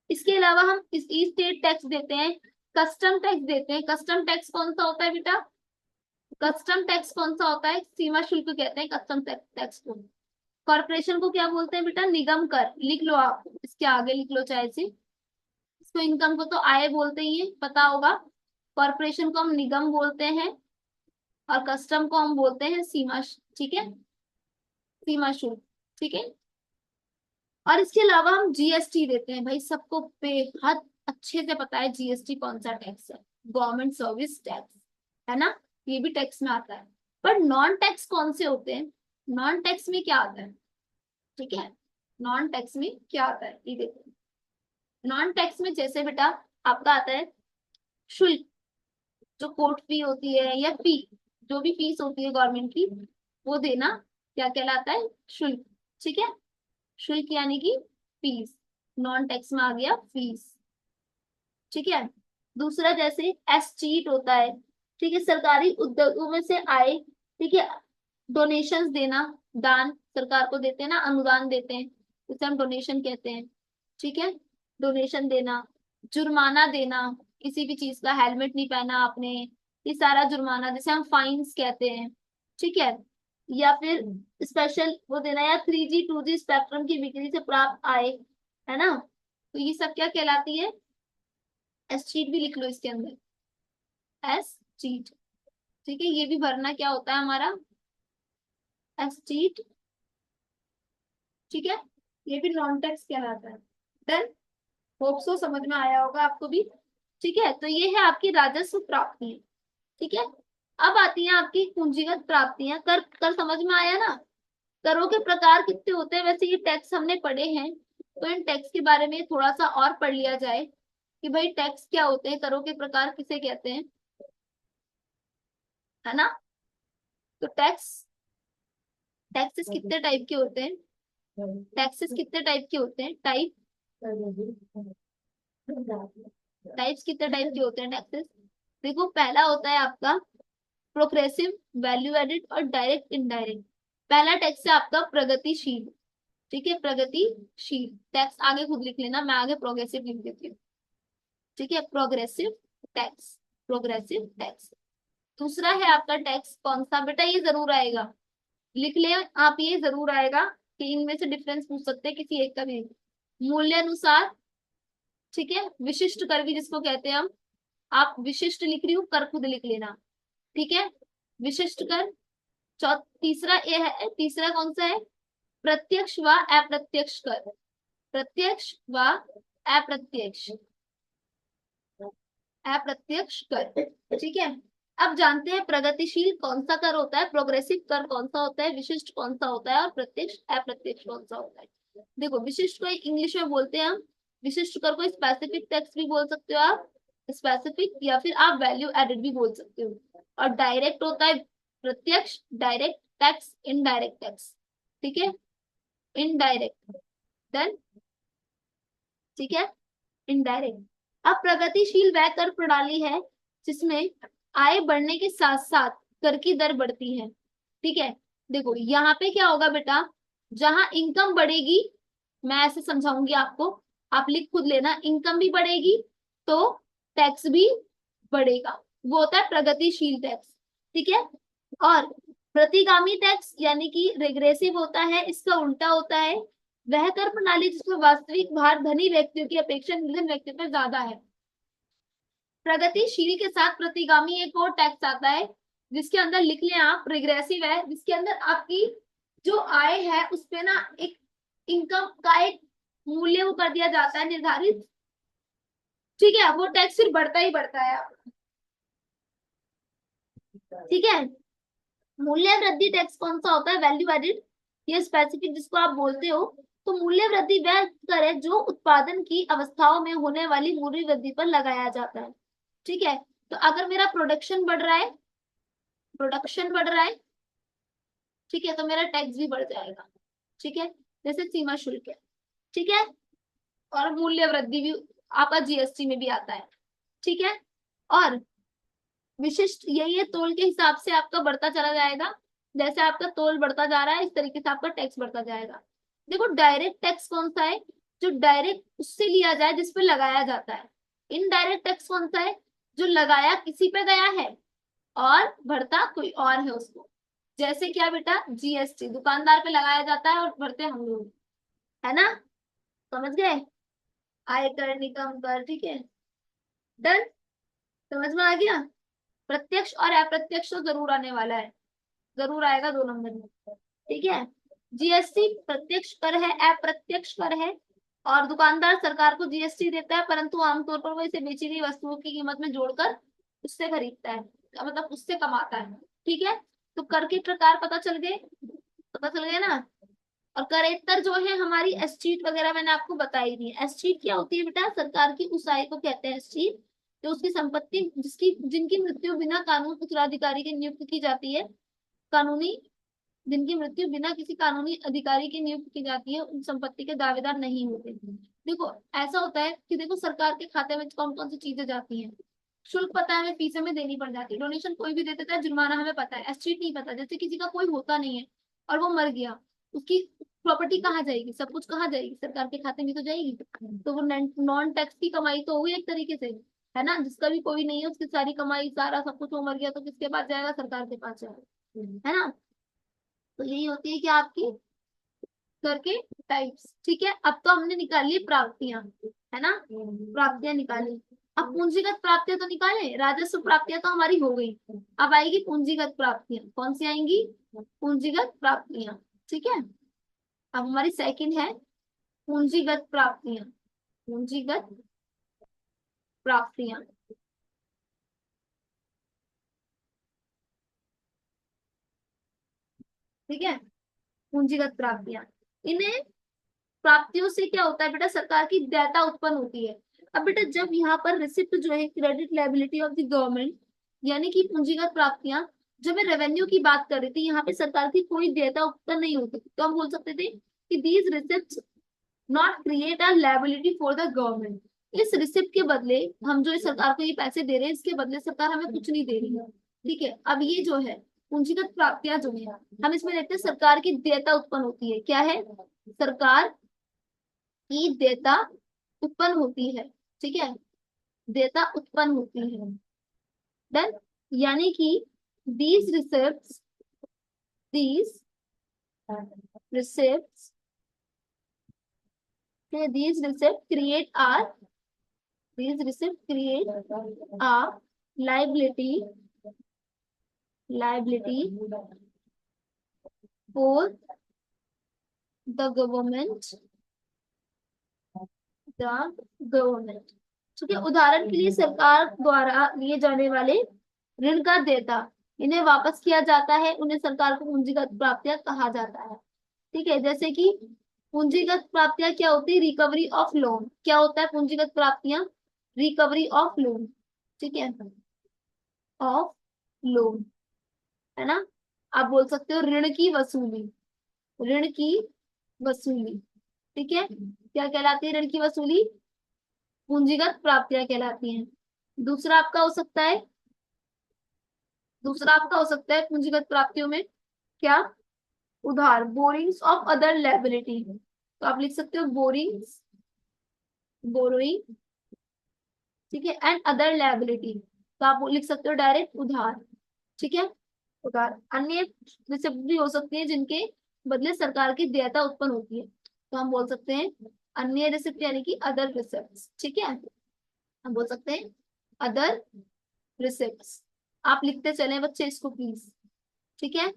इसके अलावा हम इस स्टेट टैक्स देते हैं, कस्टम टैक्स देते हैं। कस्टम टैक्स कौन सा होता है बेटा, कस्टम टैक्स कौन सा होता है, सीमा शुल्क कहते हैं कस्टम टैक्स को। कॉर्पोरेशन को क्या बोलते हैं बेटा, निगम कर, लिख लो आप, इसके आगे लिख लो चाहे से। इसको इनकम को तो आय बोलते ही है, पता होगा। कॉर्पोरेशन को हम निगम बोलते हैं और कस्टम को हम बोलते हैं सीमा, ठीक है, सीमा शुल्क। ठीक है, और इसके अलावा हम जीएसटी देते हैं। भाई सबको बेहद अच्छे से पता है जीएसटी कौन सा टैक्स है, गवर्नमेंट सर्विस टैक्स, है ना, ये भी टैक्स में आता है। पर नॉन टैक्स कौन से होते हैं, नॉन टैक्स में क्या आता है, ठीक है, नॉन टैक्स में क्या आता है ये देखो। नॉन टैक्स में जैसे बेटा आपका आता है शुल्क, जो कोर्ट फी होती है या फी, जो भी फीस होती है गवर्नमेंट की, वो देना क्या कहलाता है, शुल्क। ठीक है, शुल्क यानी कि फीस, नॉन टैक्स में आ गया फीस। ठीक है, दूसरा जैसे एस्टीट होता है, ठीक है, सरकारी उद्योगों में से आए, ठीक है, डोनेशंस देना, दान सरकार को देते हैं ना, अनुदान देते हैं, उसे हम डोनेशन कहते हैं। ठीक है, डोनेशन देना, जुर्माना देना, किसी भी चीज का हेलमेट नहीं पहना आपने, ये सारा जुर्माना जिसे हम फाइन्स कहते हैं। ठीक है, या फिर स्पेशल वो देना, या 3G 2G स्पेक्ट्रम की बिक्री से प्राप्त आय, है ना, तो ये सब क्या कहलाती है, एस चीट भी लिख लो इसके अंदर, एस चीट। ठीक है, ये भी भरना क्या होता है हमारा, एस चीट। ठीक है, ये भी नॉन टैक्स कहलाता है। देन होप सो समझ में आया होगा आपको भी। ठीक है, तो ये है आपकी राजस्व प्राप्तियां। ठीक है, अब आती हैं आपकी पूंजीगत प्राप्तियां, कर, कर समझ में आया ना। करों के प्रकार कितने होते हैं, वैसे ये टैक्स हमने पढ़े हैं, तो इन टैक्स के बारे में थोड़ा सा और पढ़ लिया जाए कि भाई टैक्स क्या होते हैं, करों के प्रकार किसे कहते हैं, है ना। तो टैक्स, टैक्सेस कितने टाइप के होते हैं, टैक्सेस कितने टाइप के होते हैं, टाइप, टाइप्स कितने टाइप के होते हैं टैक्सेस। देखो पहला होता है आपका प्रोग्रेसिव, वैल्यू एडेड और डायरेक्ट इनडायरेक्ट। पहला टैक्स है आपका प्रगतिशील। ठीक है, प्रगतिशील टैक्स आगे खुद लिख लेना, मैं आगे प्रोग्रेसिव लिख देती हूँ। ठीक है, प्रोग्रेसिव टैक्स, प्रोग्रेसिव टैक्स। दूसरा है आपका टैक्स कौन सा बेटा, ये जरूर आएगा, लिख ले आप, ये जरूर आएगा कि इनमें से डिफरेंस पूछ सकते हैं किसी एक का भी, मूल्य अनुसार। ठीक है, विशिष्ट कर भी जिसको कहते हैं हम, आप विशिष्ट लिख रही हूँ, कर खुद लिख लेना। ठीक है, विशिष्ट कर। तीसरा ये है, तीसरा कौन सा है, प्रत्यक्ष व अप्रत्यक्ष कर, प्रत्यक्ष व अप्रत्यक्ष, अप्रत्यक्ष कर। ठीक है, अब जानते हैं प्रगतिशील कौन सा कर होता है, प्रोग्रेसिव कर कौन सा होता है, विशिष्ट कौन सा होता है, और प्रत्यक्ष अप्रत्यक्ष कौन सा होता है। देखो विशिष्ट को इंग्लिश में बोलते हैं हम, विशिष्ट कर को स्पेसिफिक टैक्स भी बोल सकते हो आप, स्पेसिफिक, या फिर आप वैल्यू एडेड भी बोल सकते हो। और डायरेक्ट होता है प्रत्यक्ष, डायरेक्ट टैक्स, इनडायरेक्ट टैक्स। ठीक है, इनडायरेक्ट, देन, ठीक है, इनडायरेक्ट। अब प्रगतिशील वह कर प्रणाली है जिसमें आय बढ़ने के साथ साथ कर की दर बढ़ती है। ठीक है, देखो यहाँ पे क्या होगा बेटा, जहां इनकम बढ़ेगी, मैं ऐसे समझाऊंगी आपको, आप लिख खुद लेना, इनकम भी बढ़ेगी तो टैक्स भी बढ़ेगा, वो होता है प्रगतिशील टैक्स। ठीक है, और प्रतिगामी टैक्स यानी कि रेग्रेसिव होता है, इसका उल्टा होता है वह कर प्रणाली जिसमें वास्तविक भार धनी व्यक्तियों की अपेक्षा निर्धन व्यक्तियों पर ज्यादा है। प्रगतिशील के साथ प्रतिगामी एक और टैक्स आता है जिसके अंदर लिख लें आप, रिग्रेसिव है, जिसके अंदर आपकी जो आय है उस पे ना एक इनकम का एक मूल्य वो कर दिया जाता है निर्धारित। ठीक है, वो टैक्स फिर बढ़ता ही बढ़ता है। ठीक है, मूल्य वृद्धि टैक्स कौन सा होता है, वैल्यू एडेड, ये स्पेसिफिक जिसको आप बोलते हो। तो मूल्य वृद्धि वह कर है जो उत्पादन की अवस्थाओं में होने वाली मूल्य वृद्धि पर लगाया जाता है। ठीक है, तो अगर मेरा प्रोडक्शन बढ़ रहा है, प्रोडक्शन बढ़ रहा है, ठीक है, तो मेरा टैक्स भी बढ़ जाएगा। ठीक है, जैसे सीमा शुल्क है। ठीक है, और मूल्य वृद्धि भी आपका जीएसटी में भी आता है। ठीक है, और विशिष्ट यही है, तोल के हिसाब से आपका बढ़ता चला जाएगा। जैसे आपका तोल बढ़ता जा रहा है इस तरीके से आपका टैक्स बढ़ता जाएगा। देखो डायरेक्ट टैक्स कौन सा है, जो डायरेक्ट उससे लिया जाए जिस पे लगाया जाता है। इनडायरेक्ट टैक्स कौन सा है, जो लगाया किसी पे गया है और भरता कोई और है उसको। जैसे क्या बेटा, जीएसटी दुकानदार पे लगाया जाता है और भरते हम लोग, है ना। समझ गए, आयकर निगम कर, ठीक है, डन, समझ में आ गया। प्रत्यक्ष और अप्रत्यक्ष तो जरूर आने वाला है, जरूर आएगा 2 नंबर में, ठीक है। जीएसटी प्रत्यक्ष कर है, अप्रत्यक्ष कर है, और दुकानदार सरकार को जीएसटी देता है, परंतु आमतौर पर वो इसे बेची गई वस्तुओं की कीमत में जोड़कर उससे खरीदता है, मतलब उससे कमाता है, ठीक है। तो कर के प्रकार पता चल गए, पता चल गए ना। और करेक्टर जो है हमारी एस्टीट वगैरह मैंने आपको बताई दी है। एस्टीट क्या होती है बेटा, सरकार की उस आय को कहते हैं एस्टीट जो उसकी संपत्ति जिसकी जिनकी मृत्यु बिना कानून उत्तराधिकारी के नियुक्त की जाती है, कानूनी, जिनकी मृत्यु बिना किसी कानूनी अधिकारी की नियुक्त की जाती है, उन संपत्ति के दावेदार नहीं होते। देखो ऐसा होता है कि देखो सरकार के खाते में कौन कौन सी चीजें जाती हैं। शुल्क पता है, हमें फीस हमें देनी पड़ जाती है, डोनेशन कोई भी दे देता है, जुर्माना हमें पता है, एस्टीट नहीं पता। जैसे किसी का कोई होता नहीं है और वो मर गया, उसकी प्रॉपर्टी कहाँ जाएगी, सब कुछ कहाँ जाएगी, सरकार के खाते में तो जाएगी। तो वो नॉन टैक्स की कमाई तो हुई एक तरीके से, है ना। जिसका भी कोई नहीं है उसकी सारी कमाई सारा सब कुछ वो मर गया तो किसके पास जाएगा, सरकार के पास जाएगा, है ना। तो यही होती है कि आपकी करके टाइप्स, ठीक है। अब तो हमने निकाली प्राप्तियां, है ना, प्राप्तियां निकाली। अब पूंजीगत प्राप्तियां तो निकाले, राजस्व प्राप्तियां तो हमारी हो गई। अब आएगी पूंजीगत प्राप्तियां, कौन सी आएंगी, पूंजीगत प्राप्तियां, ठीक है। अब हमारी सेकंड है पूंजीगत प्राप्तियां, पूंजीगत प्राप्तियां, ठीक है। पूंजीगत प्राप्तियां, इन्हें प्राप्तियों से क्या होता है बेटा, सरकार की देयता उत्पन्न होती है। अब बेटा जब यहाँ पर रिसिप्ट जो है credit liability of the government, यानी कि पूंजीगत प्राप्तियां, जब मैं रेवेन्यू की बात कर रही थी, यहाँ पे सरकार की कोई देयता उत्पन्न नहीं होती, तो हम बोल सकते थे कि these receipt not create a liability for the government. इस रिसिप्ट के बदले हम जो सरकार को ये पैसे दे रहे हैं, इसके बदले सरकार हमें कुछ नहीं दे रही है, ठीक है। अब ये जो है पूंजीगत प्राप्तियां जो है, हम इसमें देखते हैं सरकार की देयता उत्पन्न होती है, क्या है, सरकार की देयता उत्पन्न होती है, ठीक है, देयता उत्पन्न होती है, डन। यानी कि these receipts, these receipts, these receipts create our, these receipts create a liability, liability for the government, the government, ठीक है। उदाहरण के लिए सरकार द्वारा लिए जाने वाले ऋण का देयता, इन्हें वापस किया जाता है, उन्हें सरकार को पूंजीगत प्राप्तियां कहा जाता है, ठीक है। जैसे कि पूंजीगत प्राप्तियां क्या होती है, रिकवरी ऑफ लोन, क्या होता है पूंजीगत प्राप्तियां, रिकवरी ऑफ लोन, ठीक है, ऑफ लोन, है ना। आप बोल सकते हो ऋण की वसूली, ऋण की वसूली, ठीक है, क्या कहलाती है ऋण की वसूली, पूंजीगत प्राप्तियां कहलाती हैं। दूसरा आपका हो सकता है, दूसरा आपका हो सकता है पूंजीगत प्राप्तियों में क्या, उधार, बोरिंग्स ऑफ अदर लायबिलिटी, तो आप लिख सकते हो बोरिंग्स, बोरोइंग, ठीक है, एंड अदर लायबिलिटी, तो आप लिख सकते हो डायरेक्ट उधार, ठीक है, उधार। अन्य रिसिप्ट भी हो सकती है जिनके बदले सरकार की देयता उत्पन्न होती है, तो हम बोल सकते हैं अन्य रिसिप्ट यानी कि अदर रिसिप्ट, ठीक है, हम बोल सकते हैं अदर रिसिप्ट। आप लिखते चले बच्चे इसको प्लीज, ठीक है।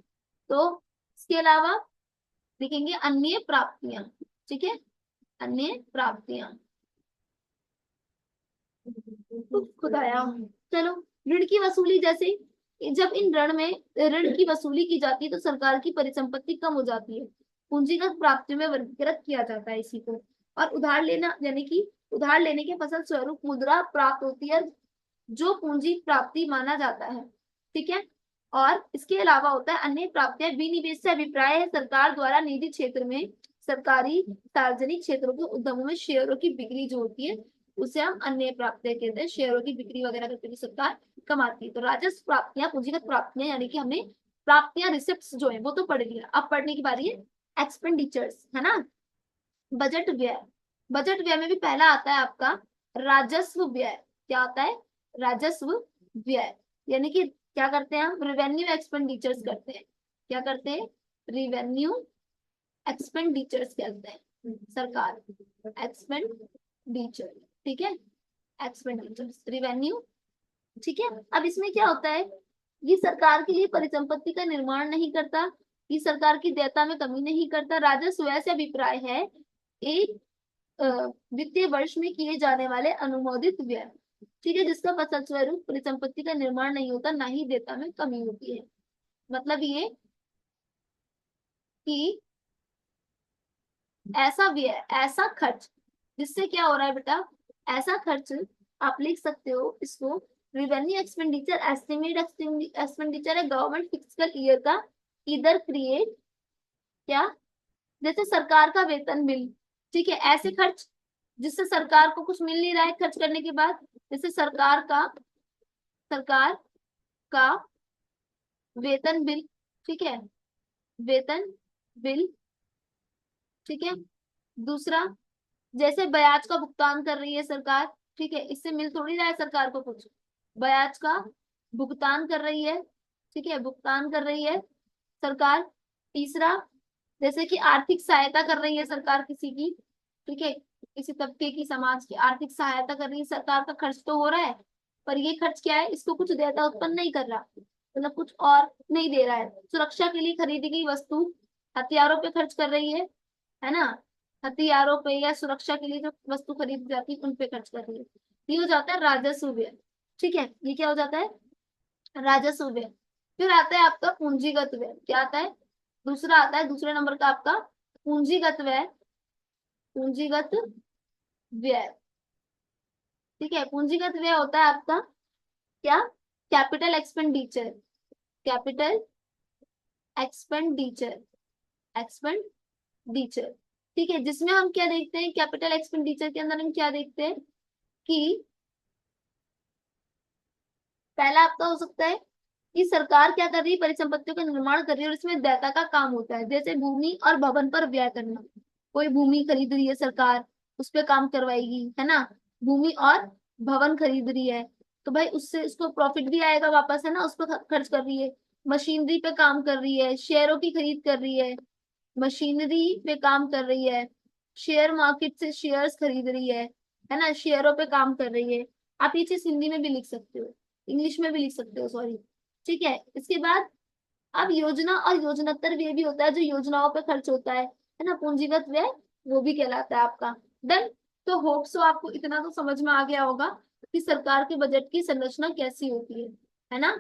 तो इसके अलावा लिखेंगे अन्य प्राप्तियां, ठीक है, अन्य प्राप्तियां, खुदाया। चलो, ऋण की वसूली, जैसे जब इन ऋण में ऋण की वसूली की जाती है तो सरकार की परिसंपत्ति कम हो जाती है, पूंजीगत प्राप्तियों में वर्गीकृत किया जाता है इसी को। और उधार लेना यानी कि उधार लेने के फसल स्वरूप मुद्रा प्राप्त होती है, जो पूंजी प्राप्ति माना जाता है, ठीक है। और इसके अलावा होता है अन्य प्राप्तियां, विनिवेश से अभिप्राय है सरकार द्वारा निजी क्षेत्र में सरकारी सार्वजनिक क्षेत्रों के उद्यमों में शेयरों की बिक्री जो होती है, उसे हम अन्य प्राप्तियां कहते हैं। शेयरों की बिक्री वगैरह करके भी सरकार कम आती है। तो राजस्व प्राप्तियां, पूंजीगत प्राप्तियां, यानी कि हमने प्राप्तियां रिसिप्ट्स जो है वो तो पढ़ लिया। अब पढ़ने की बारी है एक्सपेंडिचर्स, है ना। बजट व्यय, बजट व्यय में भी पहला आता है आपका राजस्व व्यय। क्या आता है? राजस्व व्यय, यानी कि क्या करते हैं हम? रिवेन्यू एक्सपेंडिचर्स करते हैं। क्या करते हैं? रिवेन्यू एक्सपेंडिचर्स करते हैं सरकार, एक्सपेंडिचर, ठीक है, एक्सपेंडिचर्स रिवेन्यू, ठीक है। अब इसमें क्या होता है? ये सरकार के लिए परिसंपत्ति का निर्माण नहीं करता, ये सरकार की देयता में कमी नहीं करता। राजस्व व्यय से अभिप्राय है एक वित्तीय वर्ष में किए जाने वाले अनुमोदित व्यय, ठीक है, जिसका फलस्वरूप परिसंपत्ति का निर्माण नहीं होता, ना ही देयता में कमी होती है। मतलब ये कि ऐसा व्यय, ऐसा खर्च जिससे क्या हो रहा है बेटा? ऐसा खर्च आप लिख सकते हो इसको रिवेन्यू एक्सपेंडिचर, एस्टिमेट एक्सपेंडिचर है गवर्नमेंट फिजिकल ईयर का, इधर क्रिएट क्या, जैसे सरकार का वेतन बिल, ठीक है, ऐसे खर्च जिससे सरकार को कुछ मिल नहीं रहा है खर्च करने के बाद, जैसे सरकार का वेतन बिल, ठीक है, वेतन बिल, ठीक है। दूसरा, जैसे ब्याज का भुगतान कर रही है सरकार, ठीक है, इससे मिल थोड़ी रहा है सरकार को कुछ, ब्याज का भुगतान कर रही है, ठीक है, भुगतान कर रही है सरकार। तीसरा, जैसे कि आर्थिक सहायता कर रही है सरकार किसी की, ठीक है, किसी तबके की, समाज की आर्थिक सहायता कर रही है सरकार, का खर्च तो हो रहा है, पर ये खर्च क्या है? इसको कुछ देयता उत्पन्न नहीं कर रहा, मतलब कुछ और नहीं दे रहा है। सुरक्षा के लिए खरीदी गई वस्तु, हथियारों पे खर्च कर रही है ना, हथियारों पे या सुरक्षा के लिए जो वस्तु खरीदी जाती है उन पे खर्च कर रही है। ये हो जाता है राजस्व व्यय, ठीक है, ये क्या हो जाता है? राजस्व व्यय। फिर आता है आपका पूंजीगत व्यय। क्या आता है? दूसरा आता है, दूसरे नंबर का आपका पूंजीगत व्यय, पूंजीगत व्यय, ठीक है। पूंजीगत व्यय होता है आपका क्या? Capital expenditure, capital expenditure, expenditure, ठीक है, जिसमें हम क्या देखते हैं? कैपिटल एक्सपेंडिचर के अंदर हम क्या देखते हैं कि पहला आपका हो सकता है कि सरकार क्या कर रही है? परिसंपत्तियों का निर्माण कर रही है और इसमें देयता का काम होता है, जैसे भूमि और भवन पर व्यय करना। कोई भूमि खरीद रही है सरकार, उस पर काम करवाएगी, है ना, भूमि और भवन खरीद रही है, तो भाई उससे उसको प्रॉफिट भी आएगा वापस, है ना, उस पर खर्च कर रही है। मशीनरी पे काम कर रही है, शेयरों की खरीद कर रही है, मशीनरी पे काम कर रही है, शेयर मार्केट से शेयर्स खरीद रही है ना, शेयरों पे काम कर रही है। आप ये चीज हिंदी में भी लिख सकते हो, इंग्लिश में भी लिख सकते हो, सॉरी, ठीक है। इसके बाद अब योजना और योजनातर व्यय भी होता है, जो योजनाओं पे खर्च होता है ना, पूंजीगत व्यय, वो भी कहलाता है आपका। देन तो होप सो आपको इतना तो समझ में आ गया होगा कि सरकार के बजट की संरचना कैसी होती है ना।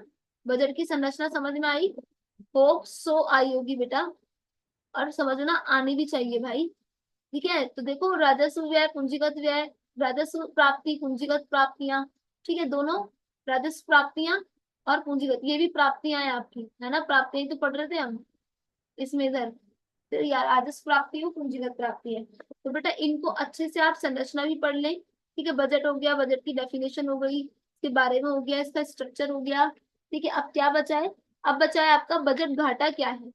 बजट की संरचना समझ में आई? होप सो आई होगी बेटा, और समझना आनी भी चाहिए भाई, ठीक है। तो देखो, राजस्व व्यय, पूंजीगत व्यय, राजस्व प्राप्ति, पूंजीगत प्राप्तियां, ठीक है, दोनों राजस्व प्राप्तियां और पूंजीगत, ये भी प्राप्तियां हैं आपकी, है ना, प्राप्तियां तो पढ़ रहे थे हम इसमें इधर, तो यार राजस्व प्राप्ति हो, पूंजीगत प्राप्ति है, तो बेटा इनको अच्छे से आप संरचना भी पढ़ लें, ठीक है। बजट हो गया, बजट की डेफिनेशन हो गई, इसके बारे में हो गया, इसका स्ट्रक्चर हो गया, ठीक है। अब क्या बचा है? अब बचा है आपका बजट घाटा क्या है,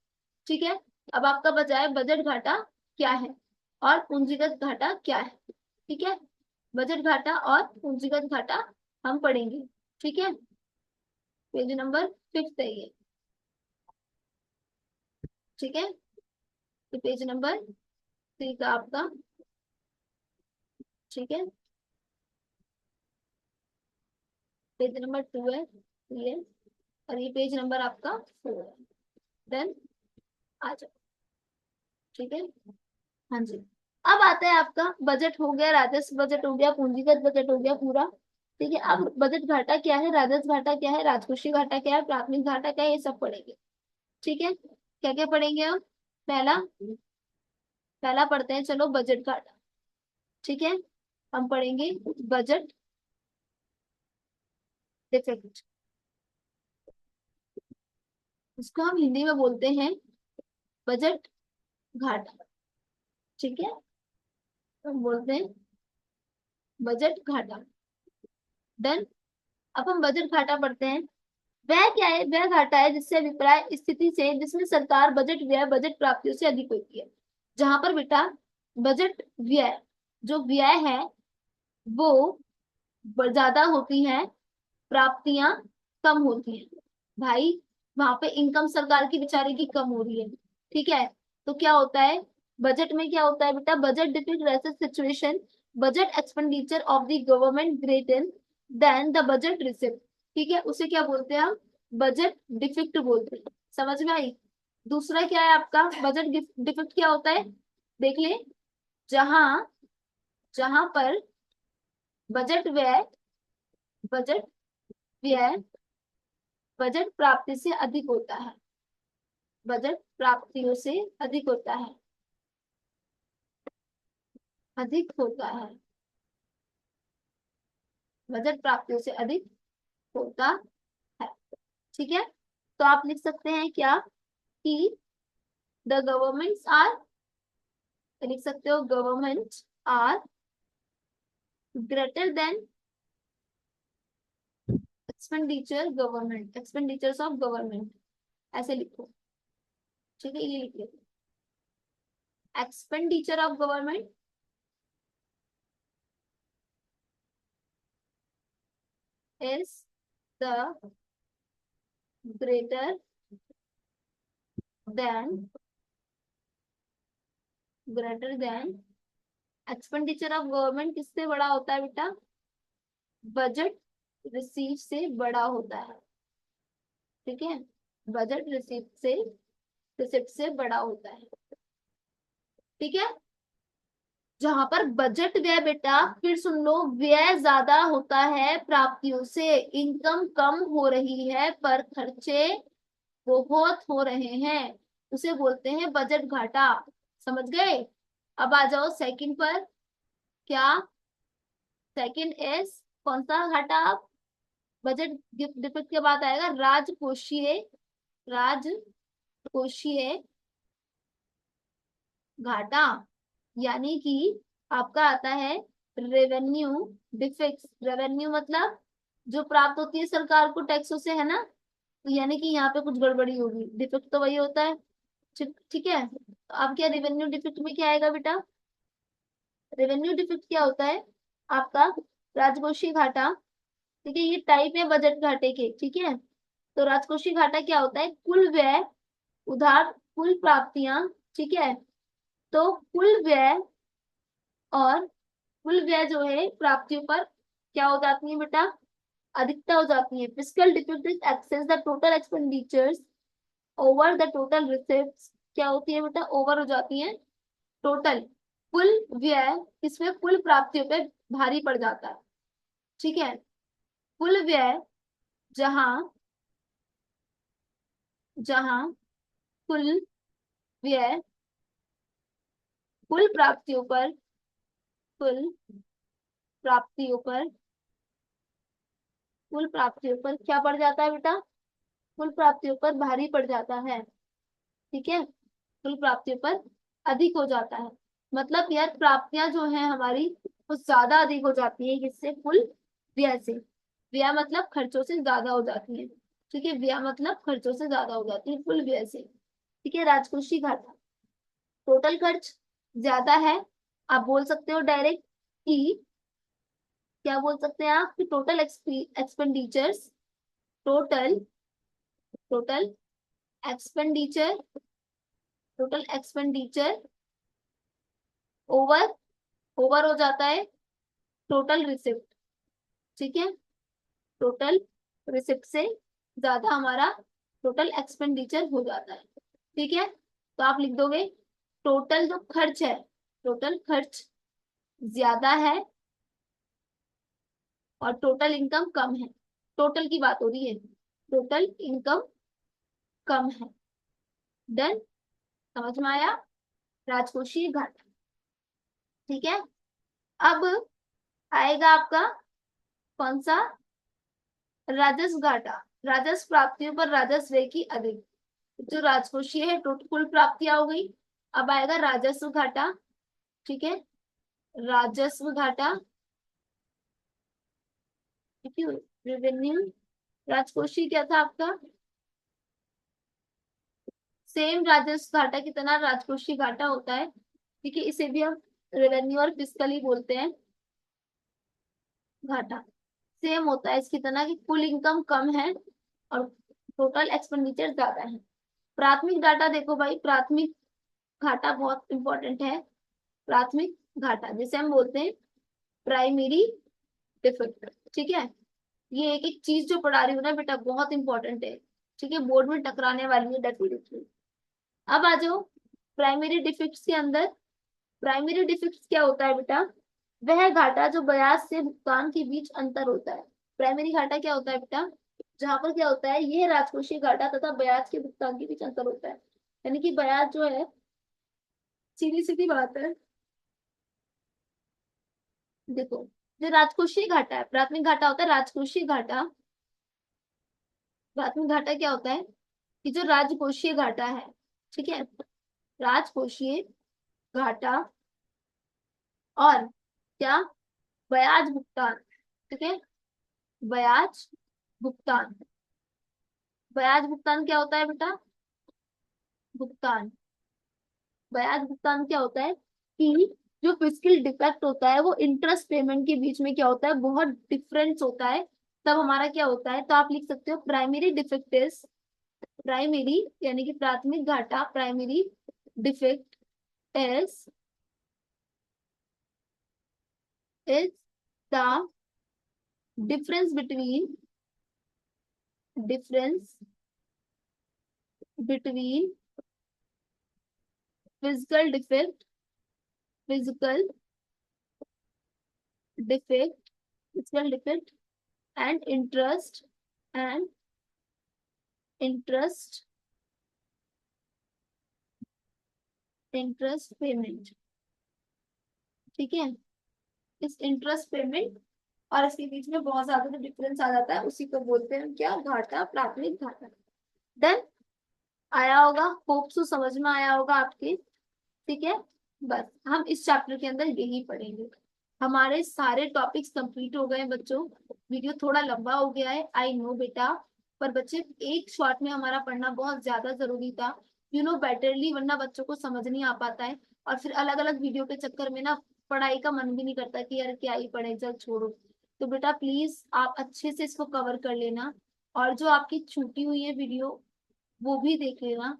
ठीक है। अब आपका बचा है बजट घाटा क्या है और पूंजीगत घाटा क्या है, ठीक है। बजट घाटा और पूंजीगत घाटा हम पढ़ेंगे, ठीक है। पेज नंबर 5 है ये, ठीक है। तो पेज नंबर 3 का आपका, ठीक है, पेज नंबर 2 है, 3 है, और ये पेज नंबर आपका 4 है। देन आ जाओ, ठीक है, हाँ जी। अब आता है आपका बजट हो गया, राजस्व बजट हो गया, पूंजीगत बजट हो गया पूरा, ठीक है। अब बजट घाटा क्या है, राजस्व घाटा क्या है, राजकोषीय घाटा क्या है, प्राथमिक घाटा क्या है, ये सब पढ़ेंगे, ठीक है। क्या क्या पढ़ेंगे हम? पहला पहला पढ़ते हैं, चलो, बजट घाटा, ठीक है। हम पढ़ेंगे बजट डिफिसिट, इसको हम हिंदी में बोलते हैं बजट घाटा, ठीक है, हम बोलते हैं बजट घाटा। डन। अब हम बजट घाटा पढ़ते हैं। वह क्या है? वह घाटा है जिससे अभिप्राय स्थिति से जिसमें सरकार बजट व्यय बजट प्राप्तियों से अधिक होती है। जहां पर बेटा बजट व्यय, जो व्यय है वो ज्यादा होती है, प्राप्तियां कम होती हैं। भाई वहां पे इनकम सरकार की बेचारे की कम हो रही है, ठीक है। तो क्या होता है बजट में? क्या होता है बेटा? बजट डिपिक्ट ऐसे situation, budget expenditure of the government greater than the budget receipt, ठीक है। उसे क्या बोलते हैं हम? बजट डिफिक्ट बोलते हैं। समझ में आई? दूसरा क्या है आपका बजट डिफिक्ट? क्या होता है देख ले। जहां जहां पर बजट व्यय बजट व्यय बजट प्राप्ति से अधिक होता है, बजट प्राप्तियों से अधिक होता है, अधिक होता है, बजट प्राप्तियों से अधिक होता है, ठीक है। तो आप लिख सकते हैं क्या कि द गवर्नमेंट्स आर, लिख सकते हो government R greater than expenditure government, expenditures of government, ऐसे लिखो, ठीक है। ये लिखिए expenditure of government is the greater than, greater than expenditure of government किससे बड़ा होता है बेटा? बजट रिसीव से बड़ा होता है, ठीक है। बजट रिसिप्ट से बड़ा होता है, ठीक है। जहां पर बजट व्यय बेटा, फिर सुन लो, व्यय ज्यादा होता है प्राप्तियों से, इनकम कम हो रही है पर खर्चे बहुत हो रहे हैं, उसे बोलते हैं बजट घाटा। समझ गए? अब आ जाओ सेकंड पर। क्या? सेकंड इज कौन सा घाटा? बजट डिफिक्ट के बाद आएगा राजकोषीय, राजकोषीय घाटा, यानी कि आपका आता है रेवेन्यू डिफिक्ट। रेवेन्यू मतलब जो प्राप्त होती है सरकार को टैक्सों से, है ना। तो यानी कि यहाँ पे कुछ गड़बड़ी होगी, डिफिक्ट तो वही होता है, ठीक ठीक है। तो अब क्या रेवेन्यू डिफिक्ट में क्या आएगा बेटा? रेवेन्यू डिफिक्ट क्या होता है आपका? राजकोषीय घाटा, ठीक है। ये टाइप है बजट घाटे के, ठीक है। तो राजकोषीय घाटा क्या होता है? कुल व्यय उधार कुल प्राप्तियां, ठीक है। तो कुल व्यय और कुल व्यय जो है प्राप्तियों पर क्या हो जाती है बेटा? अधिकता हो जाती है। Fiscal deficit excess the total expenditures over the total receipts, क्या होती है बेटा? ओवर हो जाती है टोटल कुल व्यय, इसमें कुल प्राप्तियों पे भारी पड़ जाता है, ठीक है। कुल व्यय जहां जहां कुल व्यय कुल प्राप्तियों पर, कुल प्राप्तियों पर, कुल प्राप्तियों पर क्या पड़ जाता है बेटा? कुल प्राप्तियों पर भारी पड़ जाता है, ठीक है। कुल प्राप्तियों पर अधिक हो जाता है, मतलब यार प्राप्तियां जो है हमारी वो ज्यादा अधिक हो जाती है किससे? कुल व्यय से। व्यय मतलब खर्चों से ज्यादा हो जाती है, ठीक है। व्यय मतलब खर्चों से ज्यादा हो जाती है कुल व्यय से, ठीक है। राजकोषीय घाटा, टोटल खर्च ज्यादा है। आप बोल सकते हो डायरेक्ट कि, क्या बोल सकते हैं आप कि total expenditures, total total expenditure, total expenditure over, over हो जाता है टोटल रिसिप्ट, ठीक है। टोटल रिसिप्ट से ज्यादा हमारा टोटल एक्सपेंडिचर हो जाता है, ठीक है। तो आप लिख दोगे टोटल जो खर्च है, टोटल खर्च ज्यादा है और टोटल इनकम कम है। टोटल की बात हो रही है, टोटल इनकम कम है। डन? समझ में आया? राजकोषीय घाटा, ठीक है। अब आएगा आपका कौन सा? राजस्व घाटा। राजस्व प्राप्तियों पर राजस्व व्यय की अधिक, जो राजकोषीय है टोटल कुल प्राप्तियां हो गई। अब आएगा राजस्व घाटा, ठीक है। राजस्व घाटा, क्यों रेवेन्यू राजकोषीय क्या था आपका, सेम राजस्व घाटा कितना राजकोषीय घाटा होता है, ठीक है, इसे भी हम रेवेन्यू और फिस्कली बोलते हैं घाटा। सेम होता है इसकी तरह की कुल इनकम कम है और टोटल एक्सपेंडिचर ज्यादा है। प्राथमिक डाटा देखो भाई, प्राथमिक घाटा बहुत इंपॉर्टेंट है। प्राथमिक घाटा जिसे हम बोलते हैं प्राइमरी डिफेक्ट, ठीक है। ये एक एक चीज जो पढ़ा रही हूँ ना बेटा बहुत इंपॉर्टेंट है, ठीक है, बोर्ड में टकराने वाली है डेफिनेटली। अब आ जाओ प्राइमरी डिफेक्ट्स के अंदर। प्राइमरी डिफेक्ट्स क्या होता है बेटा, वह घाटा जो ब्याज से भुगतान के बीच अंतर होता है। प्राइमरी घाटा क्या होता है बेटा, जहां पर क्या होता है, यह राजकोषीय घाटा तथा ब्याज के भुगतान के बीच अंतर होता है। यानी कि ब्याज जो है, सीधी सीधी बात है, देखो जो राजकोषीय घाटा है, प्राथमिक घाटा होता है राजकोषीय घाटा। प्राथमिक घाटा क्या होता है कि जो राजकोषीय घाटा है, ठीक है, राजकोषीय घाटा और क्या, ब्याज भुगतान, ठीक है, ब्याज भुगतान। ब्याज भुगतान क्या होता है बेटा, भुगतान, ब्याज भुगतान क्या होता है कि जो फिजिकल डिफेक्ट होता है वो इंटरेस्ट पेमेंट के बीच में क्या होता है, बहुत डिफरेंस होता है। तब हमारा क्या होता है, तो आप लिख सकते हो प्राइमरी डिफेक्ट इज, प्राइमरी यानी कि प्राथमिक घाटा, primary defect is is the difference between, difference between physical defect, physical defect, physical defect and interest, and interest, interest payment, ठीक है। इस इंटरेस्ट पेमेंट और इसके बीच में बहुत ज्यादा जो डिफरेंस आ जाता है उसी को बोलते हैं क्या, घाटा, प्राथमिक घाटा। देन आया होगा, होप सो समझ में आया होगा आपके, ठीक है। बस हम इस चैप्टर के अंदर यही पढ़ेंगे। हमारे सारे टॉपिक्स कंप्लीट हो गए बच्चों। वीडियो थोड़ा लंबा हो गया है, आई नो बेटा, पर बच्चे एक शॉट में हमारा पढ़ना बहुत ज्यादा जरूरी था, यू नो बेटरली, वरना बच्चों को समझ नहीं आ पाता है और फिर अलग अलग वीडियो के चक्कर में ना पढ़ाई का मन भी नहीं करता कि यार क्या ही पढ़े, चल छोड़ो। तो बेटा प्लीज आप अच्छे से इसको कवर कर लेना, और जो आपकी छूटी हुई है वीडियो वो भी देख लेना,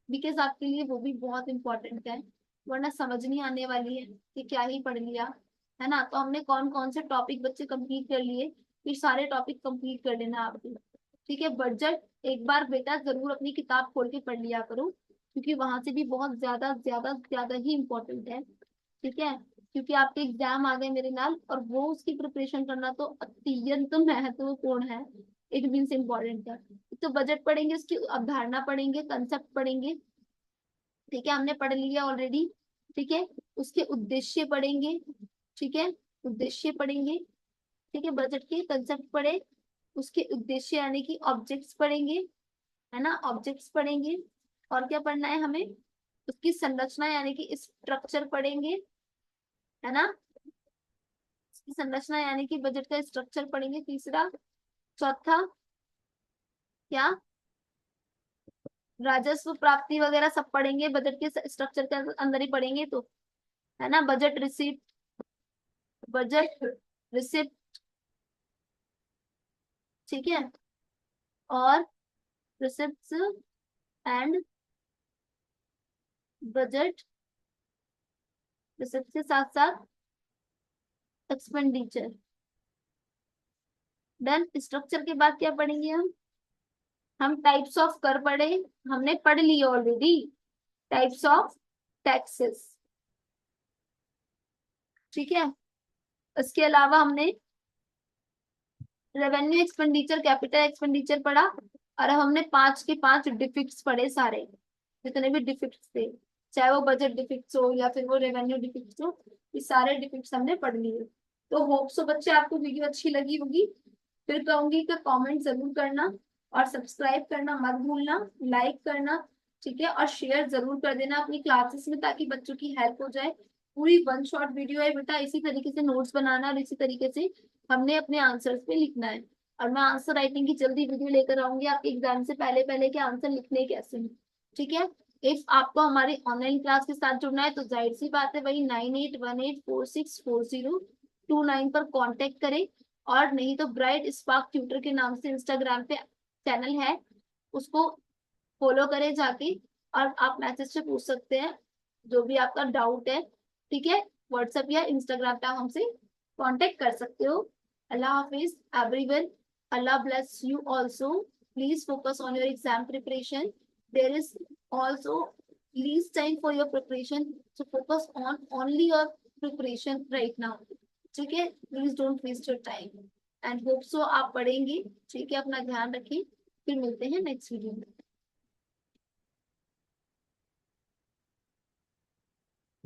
बिकॉज आपके लिए वो भी बहुत इंपॉर्टेंट है, वरना समझ नहीं आने वाली है कि क्या ही पढ़ लिया, है ना। तो हमने कौन कौन से टॉपिक बच्चे कंप्लीट कर लिए, फिर सारे टॉपिक कंप्लीट कर लेना आप भी, ठीक है। बजट एक बार बेटा जरूर अपनी किताब खोल के पढ़ लिया करो, क्योंकि वहां से भी बहुत ज्यादा ज्यादा ज्यादा ही इम्पोर्टेंट है, ठीक है। क्योंकि आपके एग्जाम आ गए मेरे नाल, और वो उसकी प्रिपरेशन करना तो अत्यंत महत्वपूर्ण है, इट मीन्स इम्पोर्टेंट है। तो बजट पढ़ेंगे, उसकी अवधारणा पढ़ेंगे, कंसेप्ट पढ़ेंगे, ठीक है, हमने पढ़ लिया ऑलरेडी, ठीक है। उसके उद्देश्य पढ़ेंगे, ठीक है, उद्देश्य पढ़ेंगे, ठीक है, बजट के कंसेप्ट पढ़े, उसके उद्देश्य यानी कि ऑब्जेक्ट्स पढ़ेंगे, है ना, ऑब्जेक्ट्स पढ़ेंगे। और क्या पढ़ना है हमें, उसकी संरचना यानी कि स्ट्रक्चर पढ़ेंगे, है ना, उसकी संरचना यानी कि बजट का स्ट्रक्चर पढ़ेंगे, तीसरा। चौथा क्या, राजस्व प्राप्ति वगैरह सब पढ़ेंगे, बजट के स्ट्रक्चर के अंदर ही पढ़ेंगे तो, है ना, बजट रिसिप्ट, बजट रिसिप्ट, ठीक है, और रिसिप्ट्स एंड बजट, रिसिप्ट के साथ साथ एक्सपेंडिचर। देन स्ट्रक्चर के बाद क्या पढ़ेंगे हम टाइप्स ऑफ कर पढ़े, हमने पढ़ ली ऑलरेडी, टाइप्स ऑफ टैक्सेस, ठीक है। इसके अलावा हमने रेवेन्यू एक्सपेंडिचर, कैपिटल एक्सपेंडिचर पढ़ा, और अब हमने पांच के पांच डिफिक्ट्स पढ़े सारे, जितने भी डिफिक्ट्स थे, चाहे वो बजट डिफिक्ट्स हो या फिर वो रेवेन्यू डिफिक्ट्स हो, ये सारे डिफिक्ट्स हमने पढ़ लिए। तो होप सो बच्चे आपको वीडियो अच्छी लगी होगी, फिर कहूंगी कि कमेंट जरूर करना, और सब्सक्राइब करना मत भूलना, लाइक करना, ठीक है, और शेयर जरूर कर देना अपनी क्लासेस में, ताकि बच्चों की हेल्प हो जाए। पूरी वन शॉट वीडियो है बेटा, इसी तरीके से नोट्स बनाना और इसी तरीके से हमने अपने आंसर्स पे लिखना है। और मैं आंसर राइटिंग की जल्दी वीडियो लेकर आऊंगी आपके एग्जाम से पहले पहले के आंसर लिखने कैसे हैं। ठीक है। इफ आपको हमारी ऑनलाइन क्लास के साथ जुड़ना है तो जाहिर सी बात है वही 9818464029 पर कांटेक्ट करें। और नहीं तो ब्राइट स्पार्क ट्यूटर के नाम से इंस्टाग्राम पे चैनल है, उसको फॉलो करें जाके। और आप मैसेज से पूछ सकते हैं जो भी आपका डाउट है। ठीक है। व्हाट्सएप या इंस्टाग्राम पे आप हमसे कांटेक्ट कर सकते हो। अल्लाह हाफिज everyone. Allah bless you also. Please focus on your exam preparation. There is also least time for your preparation, so focus on only your preparation right now. ठीक है। Please don't waste your time and hope so आप पढ़ेंगे। ठीक है। अपना ध्यान रखें। फिर मिलते हैं नेक्स्ट वीडियो में।